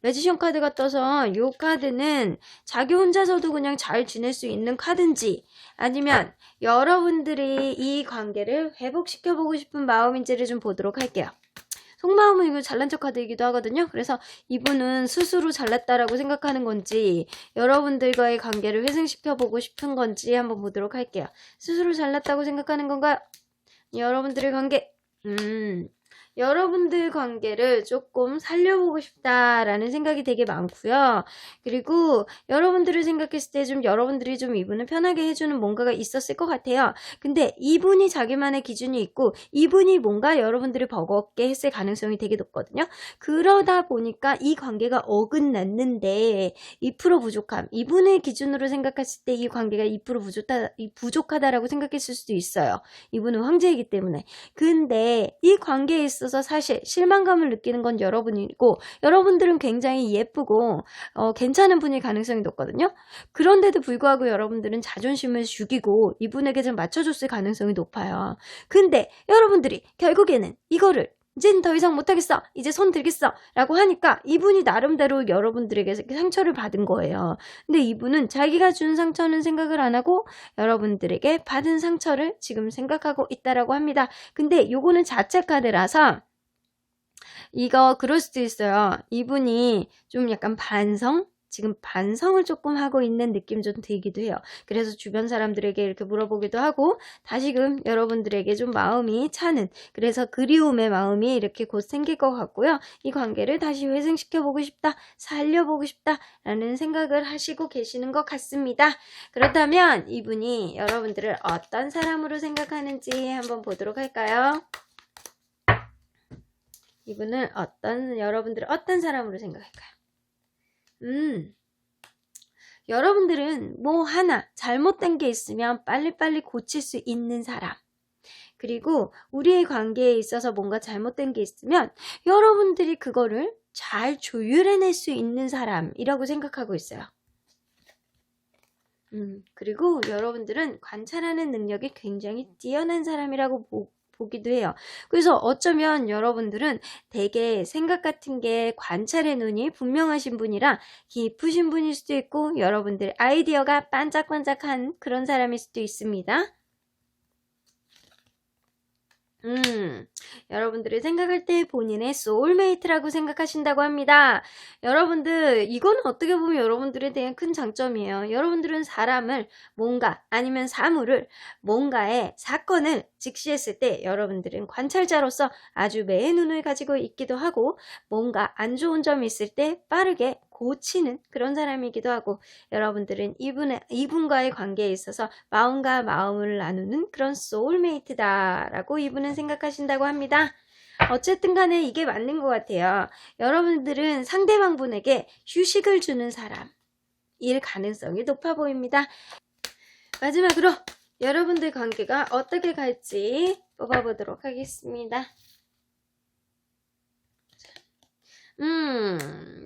매지션 카드가 떠서 이 카드는 자기 혼자서도 그냥 잘 지낼 수 있는 카드인지 아니면 여러분들이 이 관계를 회복시켜보고 싶은 마음인지를 좀 보도록 할게요. 속마음은 이거 잘난 척 카드이기도 하거든요. 그래서 이분은 스스로 잘났다라고 생각하는 건지 여러분들과의 관계를 회생시켜보고 싶은 건지 한번 보도록 할게요. 스스로 잘났다고 생각하는 건가요? 여러분들의 관계 여러분들 관계를 조금 살려보고 싶다라는 생각이 되게 많고요. 그리고 여러분들을 생각했을 때 좀 여러분들이 좀 이분을 편하게 해주는 뭔가가 있었을 것 같아요. 근데 이분이 자기만의 기준이 있고 이분이 뭔가 여러분들을 버겁게 했을 가능성이 되게 높거든요. 그러다 보니까 이 관계가 어긋났는데 2% 부족함, 이분의 기준으로 생각했을 때 이 관계가 2% 부족하다라고 생각했을 수도 있어요. 이분은 황제이기 때문에. 근데 이 관계에 있어서 사실 실망감을 느끼는 건 여러분이고 여러분들은 굉장히 예쁘고 괜찮은 분일 가능성이 높거든요. 그런데도 불구하고 여러분들은 자존심을 죽이고 이분에게 좀 맞춰줬을 가능성이 높아요. 근데 여러분들이 결국에는 이거를 이젠 더 이상 못하겠어, 이제 손 들겠어 라고 하니까 이분이 나름대로 여러분들에게 상처를 받은 거예요. 근데 이분은 자기가 준 상처는 생각을 안 하고 여러분들에게 받은 상처를 지금 생각하고 있다라고 합니다. 근데 요거는 자체 카드라서 이거 그럴 수도 있어요. 이분이 좀 약간 지금 반성을 조금 하고 있는 느낌 좀 들기도 해요. 그래서 주변 사람들에게 이렇게 물어보기도 하고 다시금 여러분들에게 좀 마음이 차는, 그래서 그리움의 마음이 이렇게 곧 생길 것 같고요. 이 관계를 다시 회생시켜보고 싶다, 살려보고 싶다 라는 생각을 하시고 계시는 것 같습니다. 그렇다면 이분이 여러분들을 어떤 사람으로 생각하는지 한번 보도록 할까요? 이분은 여러분들을 어떤 사람으로 생각할까요? 여러분들은 뭐 하나 잘못된 게 있으면 빨리빨리 고칠 수 있는 사람, 그리고 우리의 관계에 있어서 뭔가 잘못된 게 있으면 여러분들이 그거를 잘 조율해낼 수 있는 사람이라고 생각하고 있어요. 그리고 여러분들은 관찰하는 능력이 굉장히 뛰어난 사람이라고 보기도 해요. 그래서 어쩌면 여러분들은 되게 생각 같은 게 관찰의 눈이 분명하신 분이라 깊으신 분일 수도 있고 여러분들의 아이디어가 반짝반짝한 그런 사람일 수도 있습니다. 여러분들이 생각할 때 본인의 소울메이트라고 생각하신다고 합니다. 여러분들, 이거는 어떻게 보면 여러분들에 대한 큰 장점이에요. 여러분들은 사람을 뭔가 아니면 사물을 뭔가의 사건을 직시했을 때 여러분들은 관찰자로서 아주 매의 눈을 가지고 있기도 하고 뭔가 안 좋은 점이 있을 때 빠르게 고치는 그런 사람이기도 하고 여러분들은 이분과의 관계에 있어서 마음과 마음을 나누는 그런 소울메이트다라고 이분은 생각하신다고 합니다. 어쨌든 간에 이게 맞는 것 같아요. 여러분들은 상대방분에게 휴식을 주는 사람일 가능성이 높아 보입니다. 마지막으로 여러분들 관계가 어떻게 갈지 뽑아보도록 하겠습니다.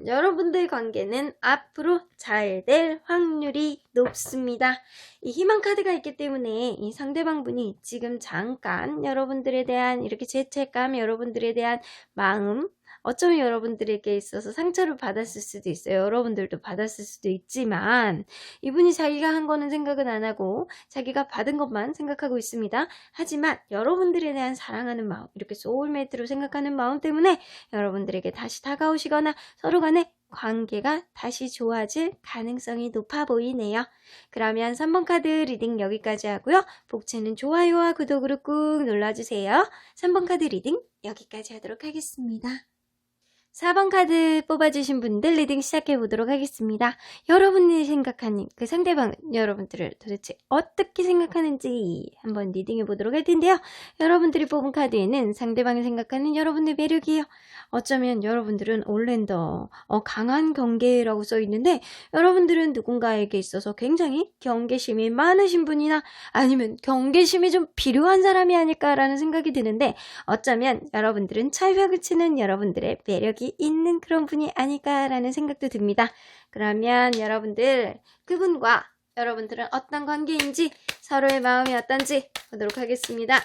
여러분들 관계는 앞으로 잘 될 확률이 높습니다. 이 희망 카드가 있기 때문에 이 상대방분이 지금 잠깐 여러분들에 대한 이렇게 죄책감, 여러분들에 대한 마음, 어쩌면 여러분들에게 있어서 상처를 받았을 수도 있어요. 여러분들도 받았을 수도 있지만 이분이 자기가 한 거는 생각은 안 하고 자기가 받은 것만 생각하고 있습니다. 하지만 여러분들에 대한 사랑하는 마음, 이렇게 소울메이트로 생각하는 마음 때문에 여러분들에게 다시 다가오시거나 서로 간에 관계가 다시 좋아질 가능성이 높아 보이네요. 그러면 3번 카드 리딩 여기까지 하고요. 복채는 좋아요와 구독으로 꾹 눌러주세요. 3번 카드 리딩 여기까지 하도록 하겠습니다. 4번 카드 뽑아주신 분들 리딩 시작해보도록 하겠습니다. 여러분이 생각하는 그 상대방은 여러분들을 도대체 어떻게 생각하는지 한번 리딩해보도록 할 텐데요. 여러분들이 뽑은 카드에는 상대방이 생각하는 여러분의 매력이에요. 어쩌면 여러분들은 올랜더, 강한 경계라고 써있는데 여러분들은 누군가에게 있어서 굉장히 경계심이 많으신 분이나 아니면 경계심이 좀 필요한 사람이 아닐까라는 생각이 드는데 어쩌면 여러분들은 철벽을 치는 여러분들의 매력이 있는 그런 분이 아닐까라는 생각도 듭니다. 그러면 여러분들, 그분과 여러분들은 어떤 관계인지, 서로의 마음이 어떤지 보도록 하겠습니다.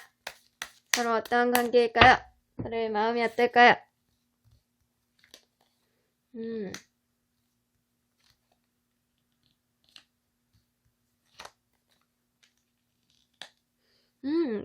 서로 어떤 관계일까요? 서로의 마음이 어떨까요? 음.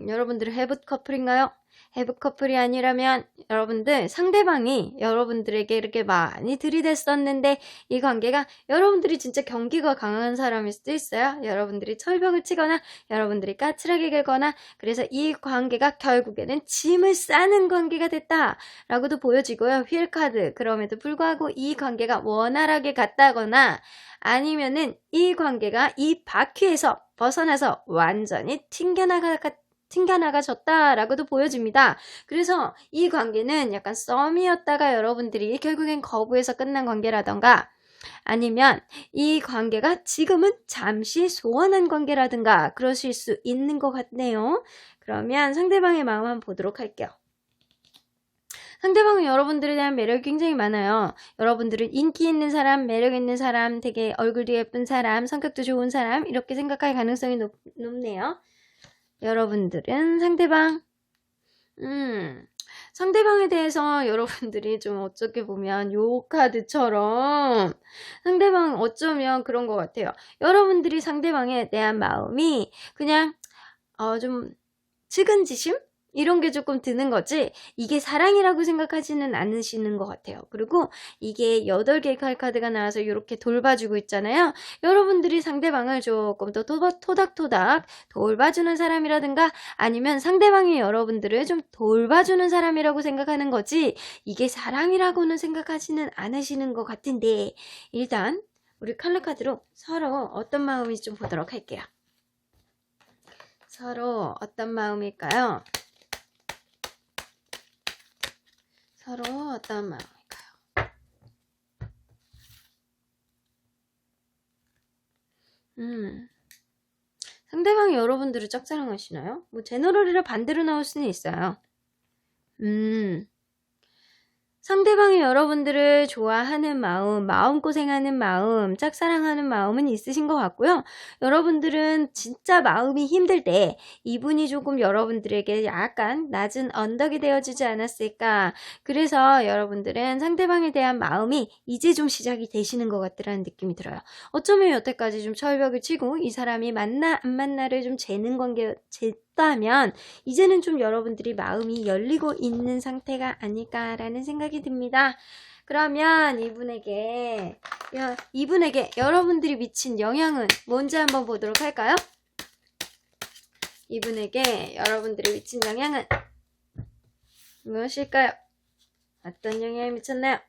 여러분들 해붓 커플인가요? 해붓 커플이 아니라면 여러분들 상대방이 여러분들에게 이렇게 많이 들이댔었는데 이 관계가 여러분들이 진짜 경기가 강한 사람일 수도 있어요. 여러분들이 철벽을 치거나 여러분들이 까칠하게 굴거나 그래서 이 관계가 결국에는 짐을 싸는 관계가 됐다라고도 보여지고요. 휠 카드. 그럼에도 불구하고 이 관계가 원활하게 갔다거나 아니면은 이 관계가 이 바퀴에서 벗어나서 완전히 튕겨나가졌다라고도 보여집니다. 그래서 이 관계는 약간 썸이었다가 여러분들이 결국엔 거부해서 끝난 관계라던가 아니면 이 관계가 지금은 잠시 소원한 관계라든가 그러실 수 있는 것 같네요. 그러면 상대방의 마음 한번 보도록 할게요. 상대방은 여러분들에 대한 매력이 굉장히 많아요. 여러분들은 인기 있는 사람, 매력 있는 사람, 되게 얼굴도 예쁜 사람, 성격도 좋은 사람 이렇게 생각할 가능성이 높네요. 여러분들은 상대방에 대해서 여러분들이 좀 어떻게 보면 요 카드처럼 상대방 어쩌면 그런 것 같아요. 여러분들이 상대방에 대한 마음이 그냥 좀 측은지심? 이런 게 조금 드는 거지 이게 사랑이라고 생각하지는 않으시는 것 같아요. 그리고 이게 8개의 카드가 나와서 이렇게 돌봐주고 있잖아요. 여러분들이 상대방을 조금 더 토닥토닥 돌봐주는 사람이라든가 아니면 상대방이 여러분들을 좀 돌봐주는 사람이라고 생각하는 거지 이게 사랑이라고는 생각하지는 않으시는 것 같은데 일단 우리 칼라 카드로 서로 어떤 마음인지 좀 보도록 할게요. 서로 어떤 마음일까요? 서로 어떤 마음일까요? 상대방이 여러분들을 짝사랑하시나요? 뭐 제너럴이라 반대로 나올 수는 있어요. 상대방이 여러분들을 좋아하는 마음, 마음고생하는 마음, 짝사랑하는 마음은 있으신 것 같고요. 여러분들은 진짜 마음이 힘들 때 이분이 조금 여러분들에게 약간 낮은 언덕이 되어주지 않았을까. 그래서 여러분들은 상대방에 대한 마음이 이제 좀 시작이 되시는 것 같다는 느낌이 들어요. 어쩌면 여태까지 좀 철벽을 치고 이 사람이 만나 안 만나를 좀 재는 다면 이제는 좀 여러분들이 마음이 열리고 있는 상태가 아닐까라는 생각이 듭니다. 그러면 이분에게 여러분들이 미친 영향은 뭔지 한번 보도록 할까요? 이분에게 여러분들이 미친 영향은 무엇일까요? 어떤 영향이 미쳤나요?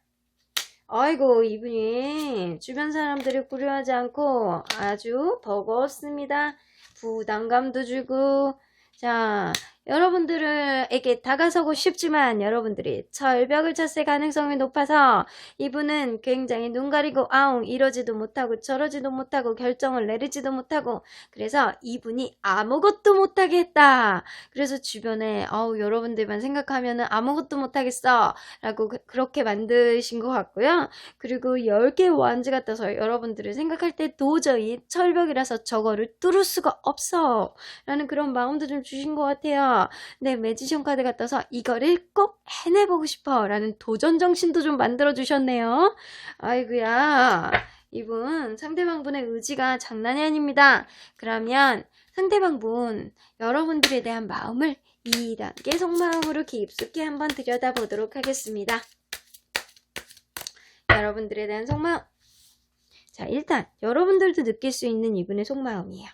아이고 이분이 주변 사람들을 고려하지 않고 아주 버거웠습니다. 부담감도 주고 자 여러분들에게 다가서고 싶지만 여러분들이 철벽을 쳤을 가능성이 높아서 이분은 굉장히 눈 가리고 아웅 이러지도 못하고 저러지도 못하고 결정을 내리지도 못하고 그래서 이분이 아무것도 못하게 했다. 그래서 주변에 여러분들만 생각하면은 아무것도 못하겠어 라고 그렇게 만드신 것 같고요. 그리고 10개의 완즈가 떠서 여러분들을 생각할 때 도저히 철벽이라서 저거를 뚫을 수가 없어 라는 그런 마음도 좀 주신 것 같아요. 네, 매지션 카드가 떠서 이거를 꼭 해내보고 싶어 라는 도전 정신도 좀 만들어 주셨네요. 아이고야 이분 상대방분의 의지가 장난이 아닙니다. 그러면 상대방분 여러분들에 대한 마음을 2단계 속마음으로 깊숙이 한번 들여다보도록 하겠습니다. 여러분들에 대한 속마음 자 일단 여러분들도 느낄 수 있는 이분의 속마음이에요.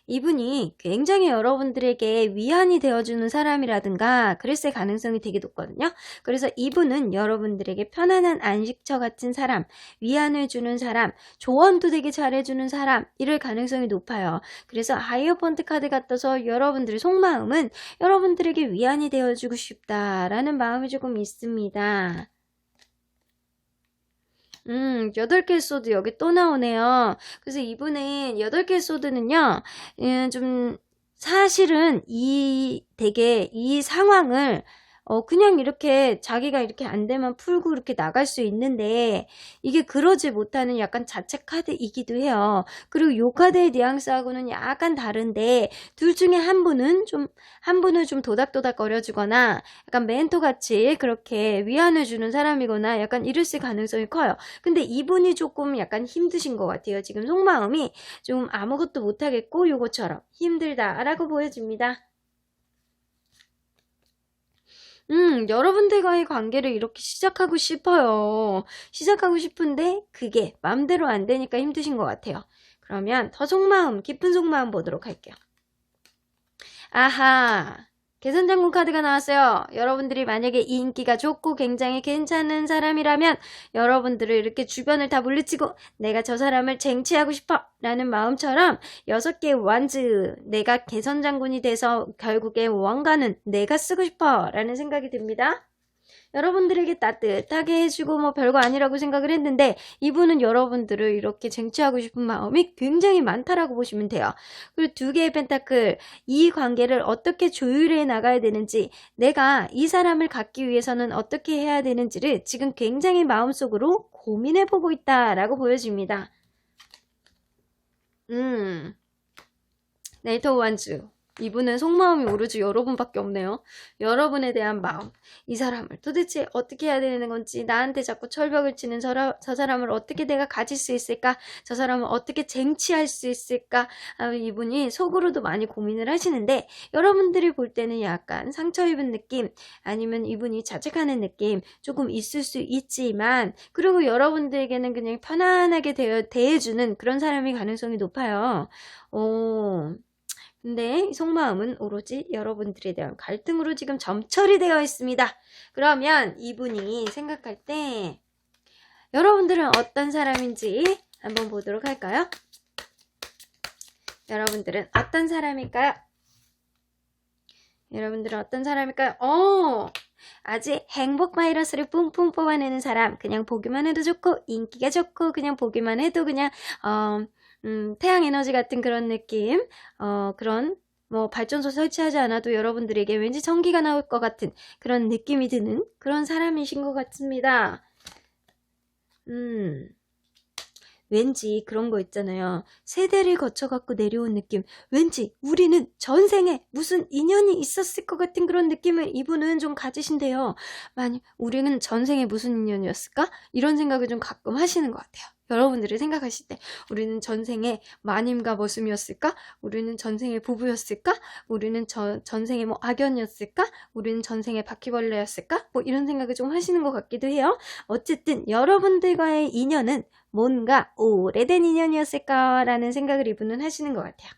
이분이 굉장히 여러분들에게 위안이 되어주는 사람이라든가 그랬을 가능성이 되게 높거든요. 그래서 이분은 여러분들에게 편안한 안식처 같은 사람, 위안을 주는 사람, 조언도 되게 잘해주는 사람 이럴 가능성이 높아요. 그래서 하이어펀트 카드가 떠서 여러분들의 속마음은 여러분들에게 위안이 되어주고 싶다라는 마음이 조금 있습니다. 8개의 소드 여기 또 나오네요. 그래서 이분은 8개의 소드는요, 좀 사실은 되게 이 상황을 그냥 이렇게 자기가 이렇게 안 되면 풀고 이렇게 나갈 수 있는데 이게 그러지 못하는 약간 자책 카드이기도 해요. 그리고 요 카드의 뉘앙스하고는 약간 다른데 둘 중에 한 분을 좀 도닥도닥 거려주거나 약간 멘토같이 그렇게 위안을 주는 사람이거나 약간 이랬을 가능성이 커요. 근데 이분이 조금 약간 힘드신 것 같아요. 지금 속마음이 좀 아무것도 못하겠고 요것처럼 힘들다라고 보여집니다. 여러분들과의 관계를 이렇게 시작하고 싶어요. 시작하고 싶은데 그게 마음대로 안 되니까 힘드신 것 같아요. 그러면 더 속마음, 깊은 속마음 보도록 할게요. 아하, 개선장군 카드가 나왔어요. 여러분들이 만약에 인기가 좋고 굉장히 괜찮은 사람이라면 여러분들을 이렇게 주변을 다 물리치고 내가 저 사람을 쟁취하고 싶어 라는 마음처럼 6개의 완즈, 내가 개선장군이 돼서 결국에 왕관은 내가 쓰고 싶어 라는 생각이 듭니다. 여러분들에게 따뜻하게 해주고 뭐 별거 아니라고 생각을 했는데 이분은 여러분들을 이렇게 쟁취하고 싶은 마음이 굉장히 많다라고 보시면 돼요. 그리고 2개의 펜타클, 이 관계를 어떻게 조율해 나가야 되는지, 내가 이 사람을 갖기 위해서는 어떻게 해야 되는지를 지금 굉장히 마음속으로 고민해보고 있다라고 보여집니다. 네이터 원즈, 이분은 속마음이 오로지 여러분밖에 없네요. 여러분에 대한 마음, 이 사람을 도대체 어떻게 해야 되는 건지, 나한테 자꾸 철벽을 치는 저 사람을 어떻게 내가 가질 수 있을까, 저 사람을 어떻게 쟁취할 수 있을까, 이분이 속으로도 많이 고민을 하시는데 여러분들이 볼 때는 약간 상처 입은 느낌, 아니면 이분이 자책하는 느낌 조금 있을 수 있지만, 그리고 여러분들에게는 그냥 편안하게 대해주는 그런 사람이 가능성이 높아요. 근데 속마음은 오로지 여러분들에 대한 갈등으로 지금 점철이 되어 있습니다. 그러면 이분이 생각할 때 여러분들은 어떤 사람인지 한번 보도록 할까요? 여러분들은 어떤 사람일까요? 여러분들은 어떤 사람일까요? 아직 행복 바이러스를 뿜뿜 뽑아내는 사람, 그냥 보기만 해도 좋고 인기가 좋고 그냥 보기만 해도 그냥 태양 에너지 같은 그런 느낌, 그런 뭐 발전소 설치하지 않아도 여러분들에게 왠지 전기가 나올 것 같은 그런 느낌이 드는 그런 사람이신 것 같습니다. 왠지 그런 거 있잖아요. 세대를 거쳐갖고 내려온 느낌. 왠지 우리는 전생에 무슨 인연이 있었을 것 같은 그런 느낌을 이분은 좀 가지신데요. 만약 우리는 전생에 무슨 인연이었을까? 이런 생각을 좀 가끔 하시는 것 같아요. 여러분들이 생각하실 때 우리는 전생에 마님과 머슴이었을까? 우리는 전생에 부부였을까? 우리는 전생에 뭐 악연이었을까? 우리는 전생에 바퀴벌레였을까? 뭐 이런 생각을 좀 하시는 것 같기도 해요. 어쨌든 여러분들과의 인연은 뭔가 오래된 인연이었을까라는 생각을 이분은 하시는 것 같아요.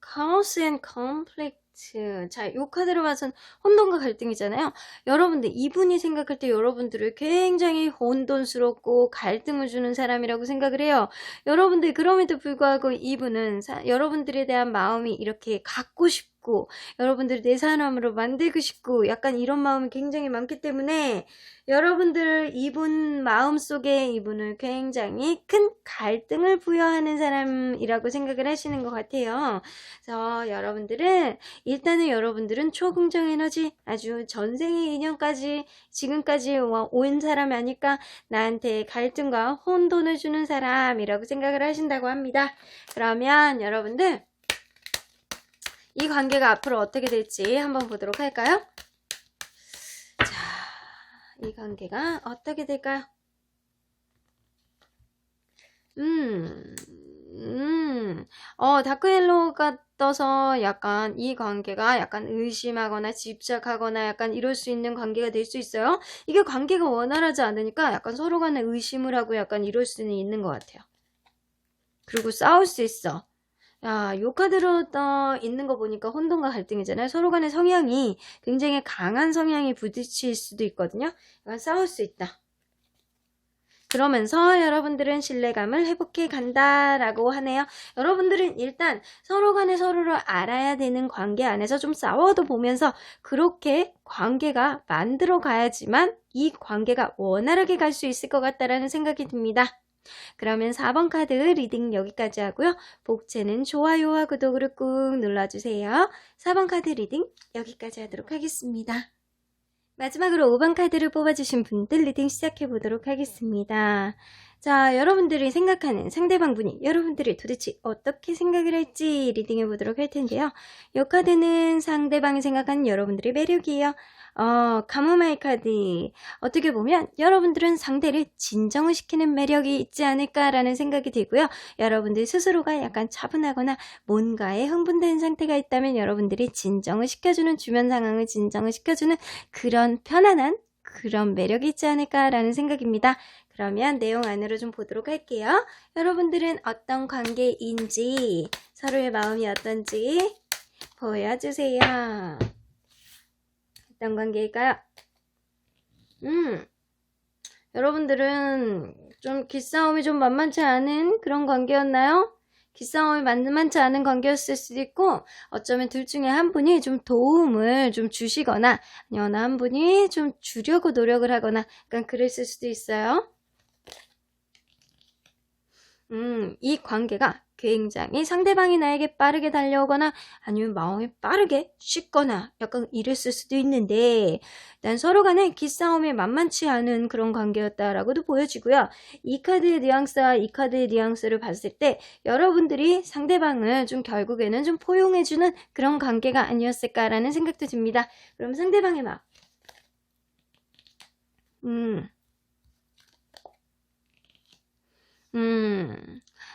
카오스 앤 컴플렉트. 자, 이 카드로 봐선 혼돈과 갈등이잖아요. 여러분들, 이분이 생각할 때 여러분들을 굉장히 혼돈스럽고 갈등을 주는 사람이라고 생각을 해요. 여러분들, 그럼에도 불구하고 이분은 여러분들에 대한 마음이 이렇게 갖고 싶고 여러분들을 내 사람으로 만들고 싶고 약간 이런 마음이 굉장히 많기 때문에 여러분들 이분 마음속에 이분을 굉장히 큰 갈등을 부여하는 사람이라고 생각을 하시는 것 같아요. 그래서 일단은 여러분들은 초긍정 에너지, 아주 전생의 인연까지 지금까지 온 사람이 아닐까, 나한테 갈등과 혼돈을 주는 사람이라고 생각을 하신다고 합니다. 그러면 여러분들 이 관계가 앞으로 어떻게 될지 한번 보도록 할까요? 자, 이 관계가 어떻게 될까요? 다크헬로가 떠서 약간 이 관계가 약간 의심하거나 집착하거나 약간 이럴 수 있는 관계가 될 수 있어요. 이게 관계가 원활하지 않으니까 약간 서로 간에 의심을 하고 약간 이럴 수는 있는 것 같아요. 그리고 싸울 수 있어. 야, 요 카드로 있는 거 보니까 혼돈과 갈등이잖아요. 서로 간의 성향이 굉장히 강한 성향이 부딪힐 수도 있거든요. 약간 싸울 수 있다. 그러면서 여러분들은 신뢰감을 회복해 간다라고 하네요. 여러분들은 일단 서로 간에 서로를 알아야 되는 관계 안에서 좀 싸워도 보면서 그렇게 관계가 만들어 가야지만 이 관계가 원활하게 갈 수 있을 것 같다라는 생각이 듭니다. 그러면 4번 카드 리딩 여기까지 하고요. 복채는 좋아요와 구독을 꾹 눌러주세요. 4번 카드 리딩 여기까지 하도록 하겠습니다. 마지막으로 5번 카드를 뽑아주신 분들 리딩 시작해 보도록 하겠습니다. 자, 여러분들이 생각하는 상대방 분이 여러분들이 도대체 어떻게 생각을 할지 리딩해 보도록 할 텐데요. 이 카드는 상대방이 생각하는 여러분들의 매력이에요. 가모마일 카드. 어떻게 보면 여러분들은 상대를 진정을 시키는 매력이 있지 않을까라는 생각이 들고요. 여러분들 스스로가 약간 차분하거나 뭔가에 흥분된 상태가 있다면 여러분들이 진정을 시켜주는, 주변 상황을 진정을 시켜주는 그런 편안한 그런 매력이 있지 않을까라는 생각입니다. 그러면 내용 안으로 좀 보도록 할게요. 여러분들은 어떤 관계인지, 서로의 마음이 어떤지 보여주세요. 어떤 관계일까요? 여러분들은 좀 기싸움이 좀 만만치 않은 그런 관계였나요? 기싸움이 만만치 않은 관계였을 수도 있고, 어쩌면 둘 중에 한 분이 좀 도움을 좀 주시거나, 아니면 어느 한 분이 좀 주려고 노력을 하거나, 약간 그랬을 수도 있어요. 이 관계가 굉장히 상대방이 나에게 빠르게 달려오거나 아니면 마음이 빠르게 식거나 약간 이랬을 수도 있는데, 일단 서로 간에 기싸움이 만만치 않은 그런 관계였다라고도 보여지고요. 이 카드의 뉘앙스와 이 카드의 뉘앙스를 봤을 때 여러분들이 상대방을 좀 결국에는 좀 포용해주는 그런 관계가 아니었을까라는 생각도 듭니다. 그럼 상대방의 마음.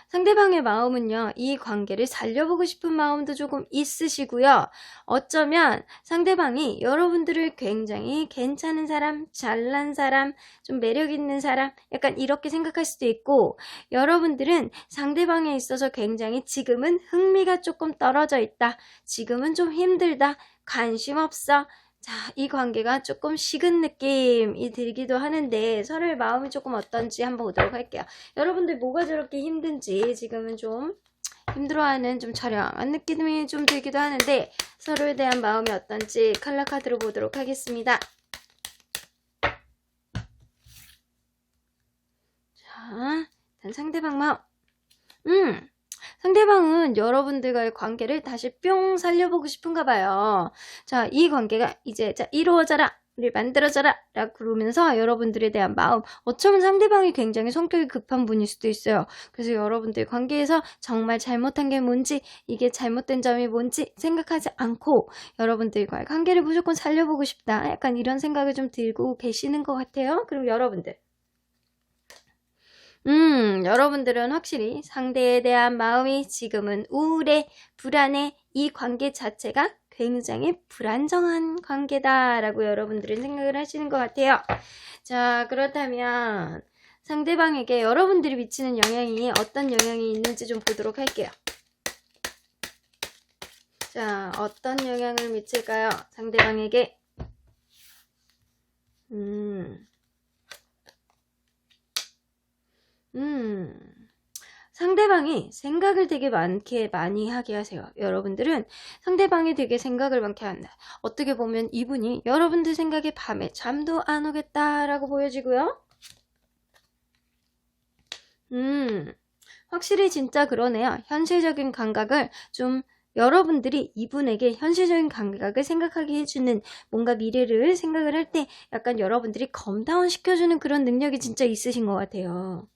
상대방의 마음은요, 이 관계를 살려보고 싶은 마음도 조금 있으시고요. 어쩌면 상대방이 여러분들을 굉장히 괜찮은 사람, 잘난 사람, 좀 매력 있는 사람, 약간 이렇게 생각할 수도 있고, 여러분들은 상대방에 있어서 굉장히 지금은 흥미가 조금 떨어져 있다, 지금은 좀 힘들다, 관심 없어, 자, 이 관계가 조금 식은 느낌이 들기도 하는데 서로의 마음이 조금 어떤지 한번 보도록 할게요. 여러분들 뭐가 저렇게 힘든지, 지금은 좀 힘들어하는 좀 처량한 느낌이 좀 들기도 하는데 서로에 대한 마음이 어떤지 칼라 카드로 보도록 하겠습니다. 자, 일단 상대방 마음. 상대방은 여러분들과의 관계를 다시 뿅 살려보고 싶은가 봐요. 자, 이 관계가 이제 이루어져라, 우리 만들어져라 라고 그러면서 여러분들에 대한 마음, 어쩌면 상대방이 굉장히 성격이 급한 분일 수도 있어요. 그래서 여러분들 관계에서 정말 잘못한 게 뭔지, 이게 잘못된 점이 뭔지 생각하지 않고 여러분들과의 관계를 무조건 살려보고 싶다, 약간 이런 생각을 좀 들고 계시는 것 같아요. 그럼 여러분들은 확실히 상대에 대한 마음이 지금은 우울해, 불안해, 이 관계 자체가 굉장히 불안정한 관계다라고 여러분들은 생각을 하시는 것 같아요. 자, 그렇다면 상대방에게 여러분들이 미치는 영향이 어떤 영향이 있는지 좀 보도록 할게요. 자, 어떤 영향을 미칠까요? 상대방에게. 상대방이 생각을 되게 많이 하게 하세요. 여러분들은 상대방이 되게 생각을 많게 한다. 어떻게 보면 이분이 여러분들 생각에 밤에 잠도 안 오겠다라고 보여지고요. 확실히 진짜 그러네요. 현실적인 감각을 좀 여러분들이 이분에게 현실적인 감각을 생각하게 해주는, 뭔가 미래를 생각을 할 때 약간 여러분들이 컴다운 시켜주는 그런 능력이 진짜 있으신 것 같아요.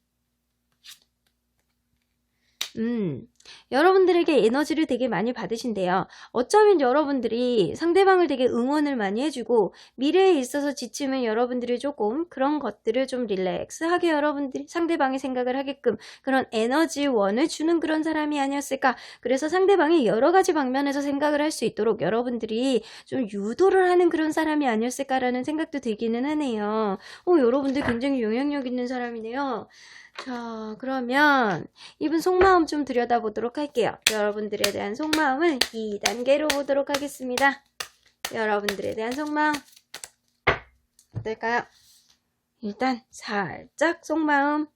여러분들에게 에너지를 되게 많이 받으신대요. 어쩌면 여러분들이 상대방을 되게 응원을 많이 해주고 미래에 있어서 지치면 여러분들이 조금 그런 것들을 좀 릴렉스하게 여러분들이 상대방이 생각을 하게끔 그런 에너지원을 주는 그런 사람이 아니었을까. 그래서 상대방이 여러 가지 방면에서 생각을 할 수 있도록 여러분들이 좀 유도를 하는 그런 사람이 아니었을까라는 생각도 들기는 하네요. 여러분들 굉장히 영향력 있는 사람이네요. 자, 그러면 이분 속마음 좀 들여다보도록 할게요. 여러분들에 대한 속마음을 2단계로 보도록 하겠습니다. 여러분들에 대한 속마음 어떨까요? 일단 살짝 속마음.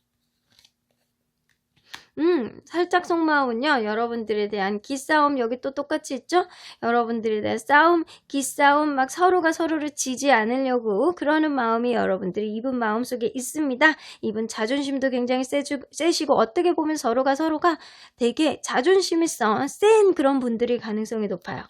살짝 속마음은요, 여러분들에 대한 기싸움, 여기 또 똑같이 있죠? 여러분들에 대한 싸움, 기싸움, 막 서로가 서로를 지지 않으려고 그러는 마음이 여러분들이 이분 마음속에 있습니다. 이분 자존심도 굉장히 세시고, 어떻게 보면 서로가 되게 자존심이 센 그런 분들이 가능성이 높아요.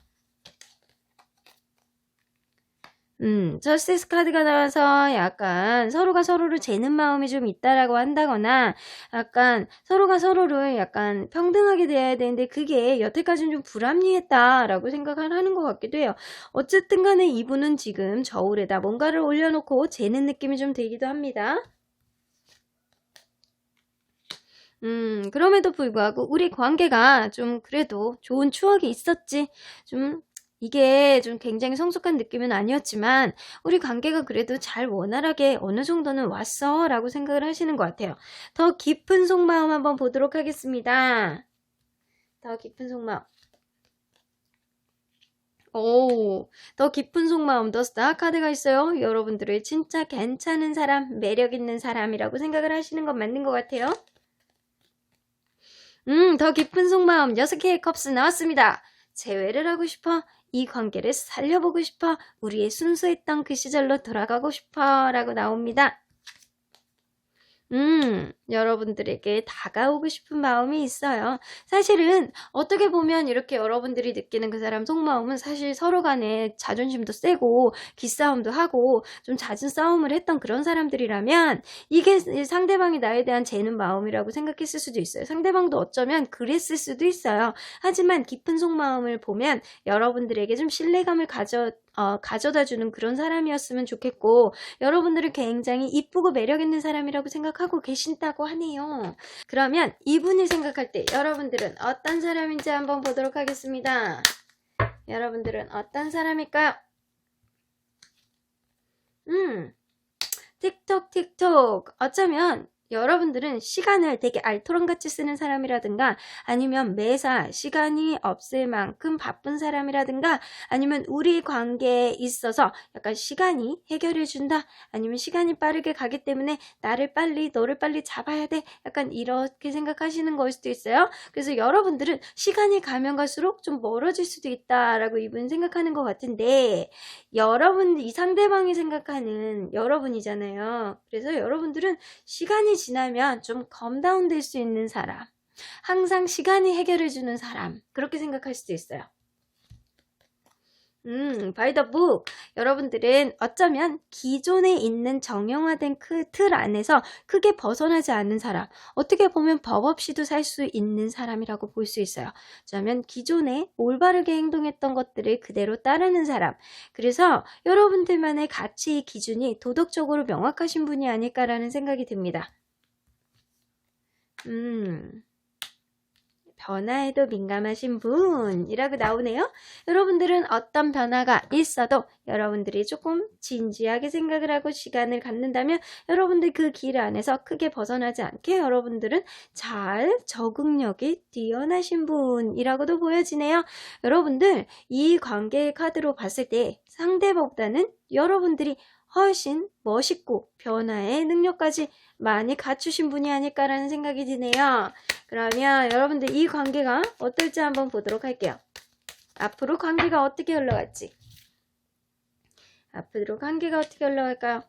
저스티스 카드가 나와서 약간 서로가 서로를 재는 마음이 좀 있다라고 한다거나, 약간 서로가 서로를 약간 평등하게 대해야 되는데 그게 여태까지는 좀 불합리했다라고 생각을 하는 것 같기도 해요. 어쨌든 간에 이분은 지금 저울에다 뭔가를 올려놓고 재는 느낌이 좀 들기도 합니다. 그럼에도 불구하고 우리 관계가 좀 그래도 좋은 추억이 있었지. 이게 좀 굉장히 성숙한 느낌은 아니었지만 우리 관계가 그래도 잘 원활하게 어느 정도는 왔어 라고 생각을 하시는 것 같아요. 더 깊은 속마음 한번 보도록 하겠습니다. 더 깊은 속마음. 더 깊은 속마음, 더 스타 카드가 있어요. 여러분들을 진짜 괜찮은 사람, 매력 있는 사람이라고 생각을 하시는 건 맞는 것 같아요. 더 깊은 속마음 6개의 컵스 나왔습니다. 재회를 하고 싶어. 이 관계를 살려보고 싶어. 우리의 순수했던 그 시절로 돌아가고 싶어 라고 나옵니다. 여러분들에게 다가오고 싶은 마음이 있어요. 사실은 어떻게 보면 이렇게 여러분들이 느끼는 그 사람 속마음은 사실 서로 간에 자존심도 세고 기싸움도 하고 좀 잦은 싸움을 했던 그런 사람들이라면 이게 상대방이 나에 대한 재는 마음이라고 생각했을 수도 있어요. 상대방도 어쩌면 그랬을 수도 있어요. 하지만 깊은 속마음을 보면 여러분들에게 좀 신뢰감을 가져다주는 그런 사람이었으면 좋겠고, 여러분들은 굉장히 이쁘고 매력있는 사람이라고 생각하고 계신다고 하네요. 그러면 이분이 생각할 때 여러분들은 어떤 사람인지 한번 보도록 하겠습니다. 여러분들은 어떤 사람일까요? 틱톡. 어쩌면 여러분들은 시간을 되게 알토란같이 쓰는 사람이라든가, 아니면 매사 시간이 없을 만큼 바쁜 사람이라든가, 아니면 우리 관계에 있어서 약간 시간이 해결해준다, 아니면 시간이 빠르게 가기 때문에 너를 빨리 잡아야 돼, 약간 이렇게 생각하시는 거일 수도 있어요. 그래서 여러분들은 시간이 가면 갈수록 좀 멀어질 수도 있다라고 이분 생각하는 것 같은데, 이 상대방이 생각하는 여러분이잖아요. 그래서 여러분들은 시간이 지나면 좀 컴다운 될 수 있는 사람, 항상 시간이 해결해주는 사람, 그렇게 생각할 수도 있어요. by the book. 여러분들은 어쩌면 기존에 있는 정형화된 그 틀 안에서 크게 벗어나지 않는 사람, 어떻게 보면 법 없이도 살 수 있는 사람이라고 볼 수 있어요. 어쩌면 기존에 올바르게 행동했던 것들을 그대로 따르는 사람, 그래서 여러분들만의 가치 기준이 도덕적으로 명확하신 분이 아닐까라는 생각이 듭니다. 변화에도 민감하신 분이라고 나오네요. 여러분들은 어떤 변화가 있어도 여러분들이 조금 진지하게 생각을 하고 시간을 갖는다면 여러분들 그 길 안에서 크게 벗어나지 않게 여러분들은 잘 적응력이 뛰어나신 분이라고도 보여지네요. 여러분들 이 관계의 카드로 봤을 때 상대보다는 여러분들이 훨씬 멋있고 변화의 능력까지 많이 갖추신 분이 아닐까라는 생각이 드네요. 그러면 여러분들 이 관계가 어떨지 한번 보도록 할게요. 앞으로 관계가 어떻게 흘러갈지. 앞으로 관계가 어떻게 흘러갈까요?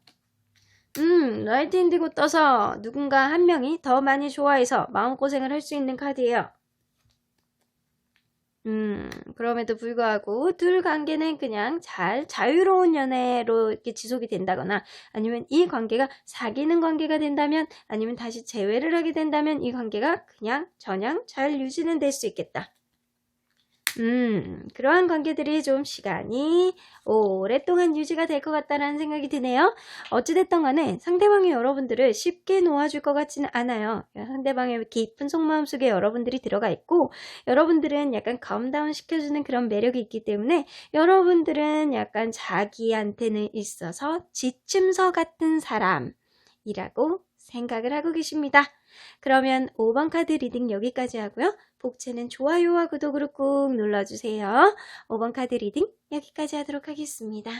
라이트 인디고 떠서 누군가 한 명이 더 많이 좋아해서 마음고생을 할 수 있는 카드예요. 그럼에도 불구하고 둘 관계는 그냥 자유로운 연애로 이렇게 지속이 된다거나, 아니면 이 관계가 사귀는 관계가 된다면, 아니면 다시 재회를 하게 된다면 이 관계가 그냥 저냥 잘 유지는 될 수 있겠다. 그러한 관계들이 좀 시간이 오랫동안 유지가 될 것 같다라는 생각이 드네요. 어찌됐든 간에 상대방이 여러분들을 쉽게 놓아줄 것 같지는 않아요. 상대방의 깊은 속마음 속에 여러분들이 들어가 있고, 여러분들은 약간 컴다운 시켜주는 그런 매력이 있기 때문에 여러분들은 약간 자기한테는 있어서 지침서 같은 사람이라고 생각을 하고 계십니다. 그러면 5번 카드 리딩 여기까지 하고요. 복채는 좋아요와 구독으로 꾹 눌러주세요. 5번 카드 리딩 여기까지 하도록 하겠습니다.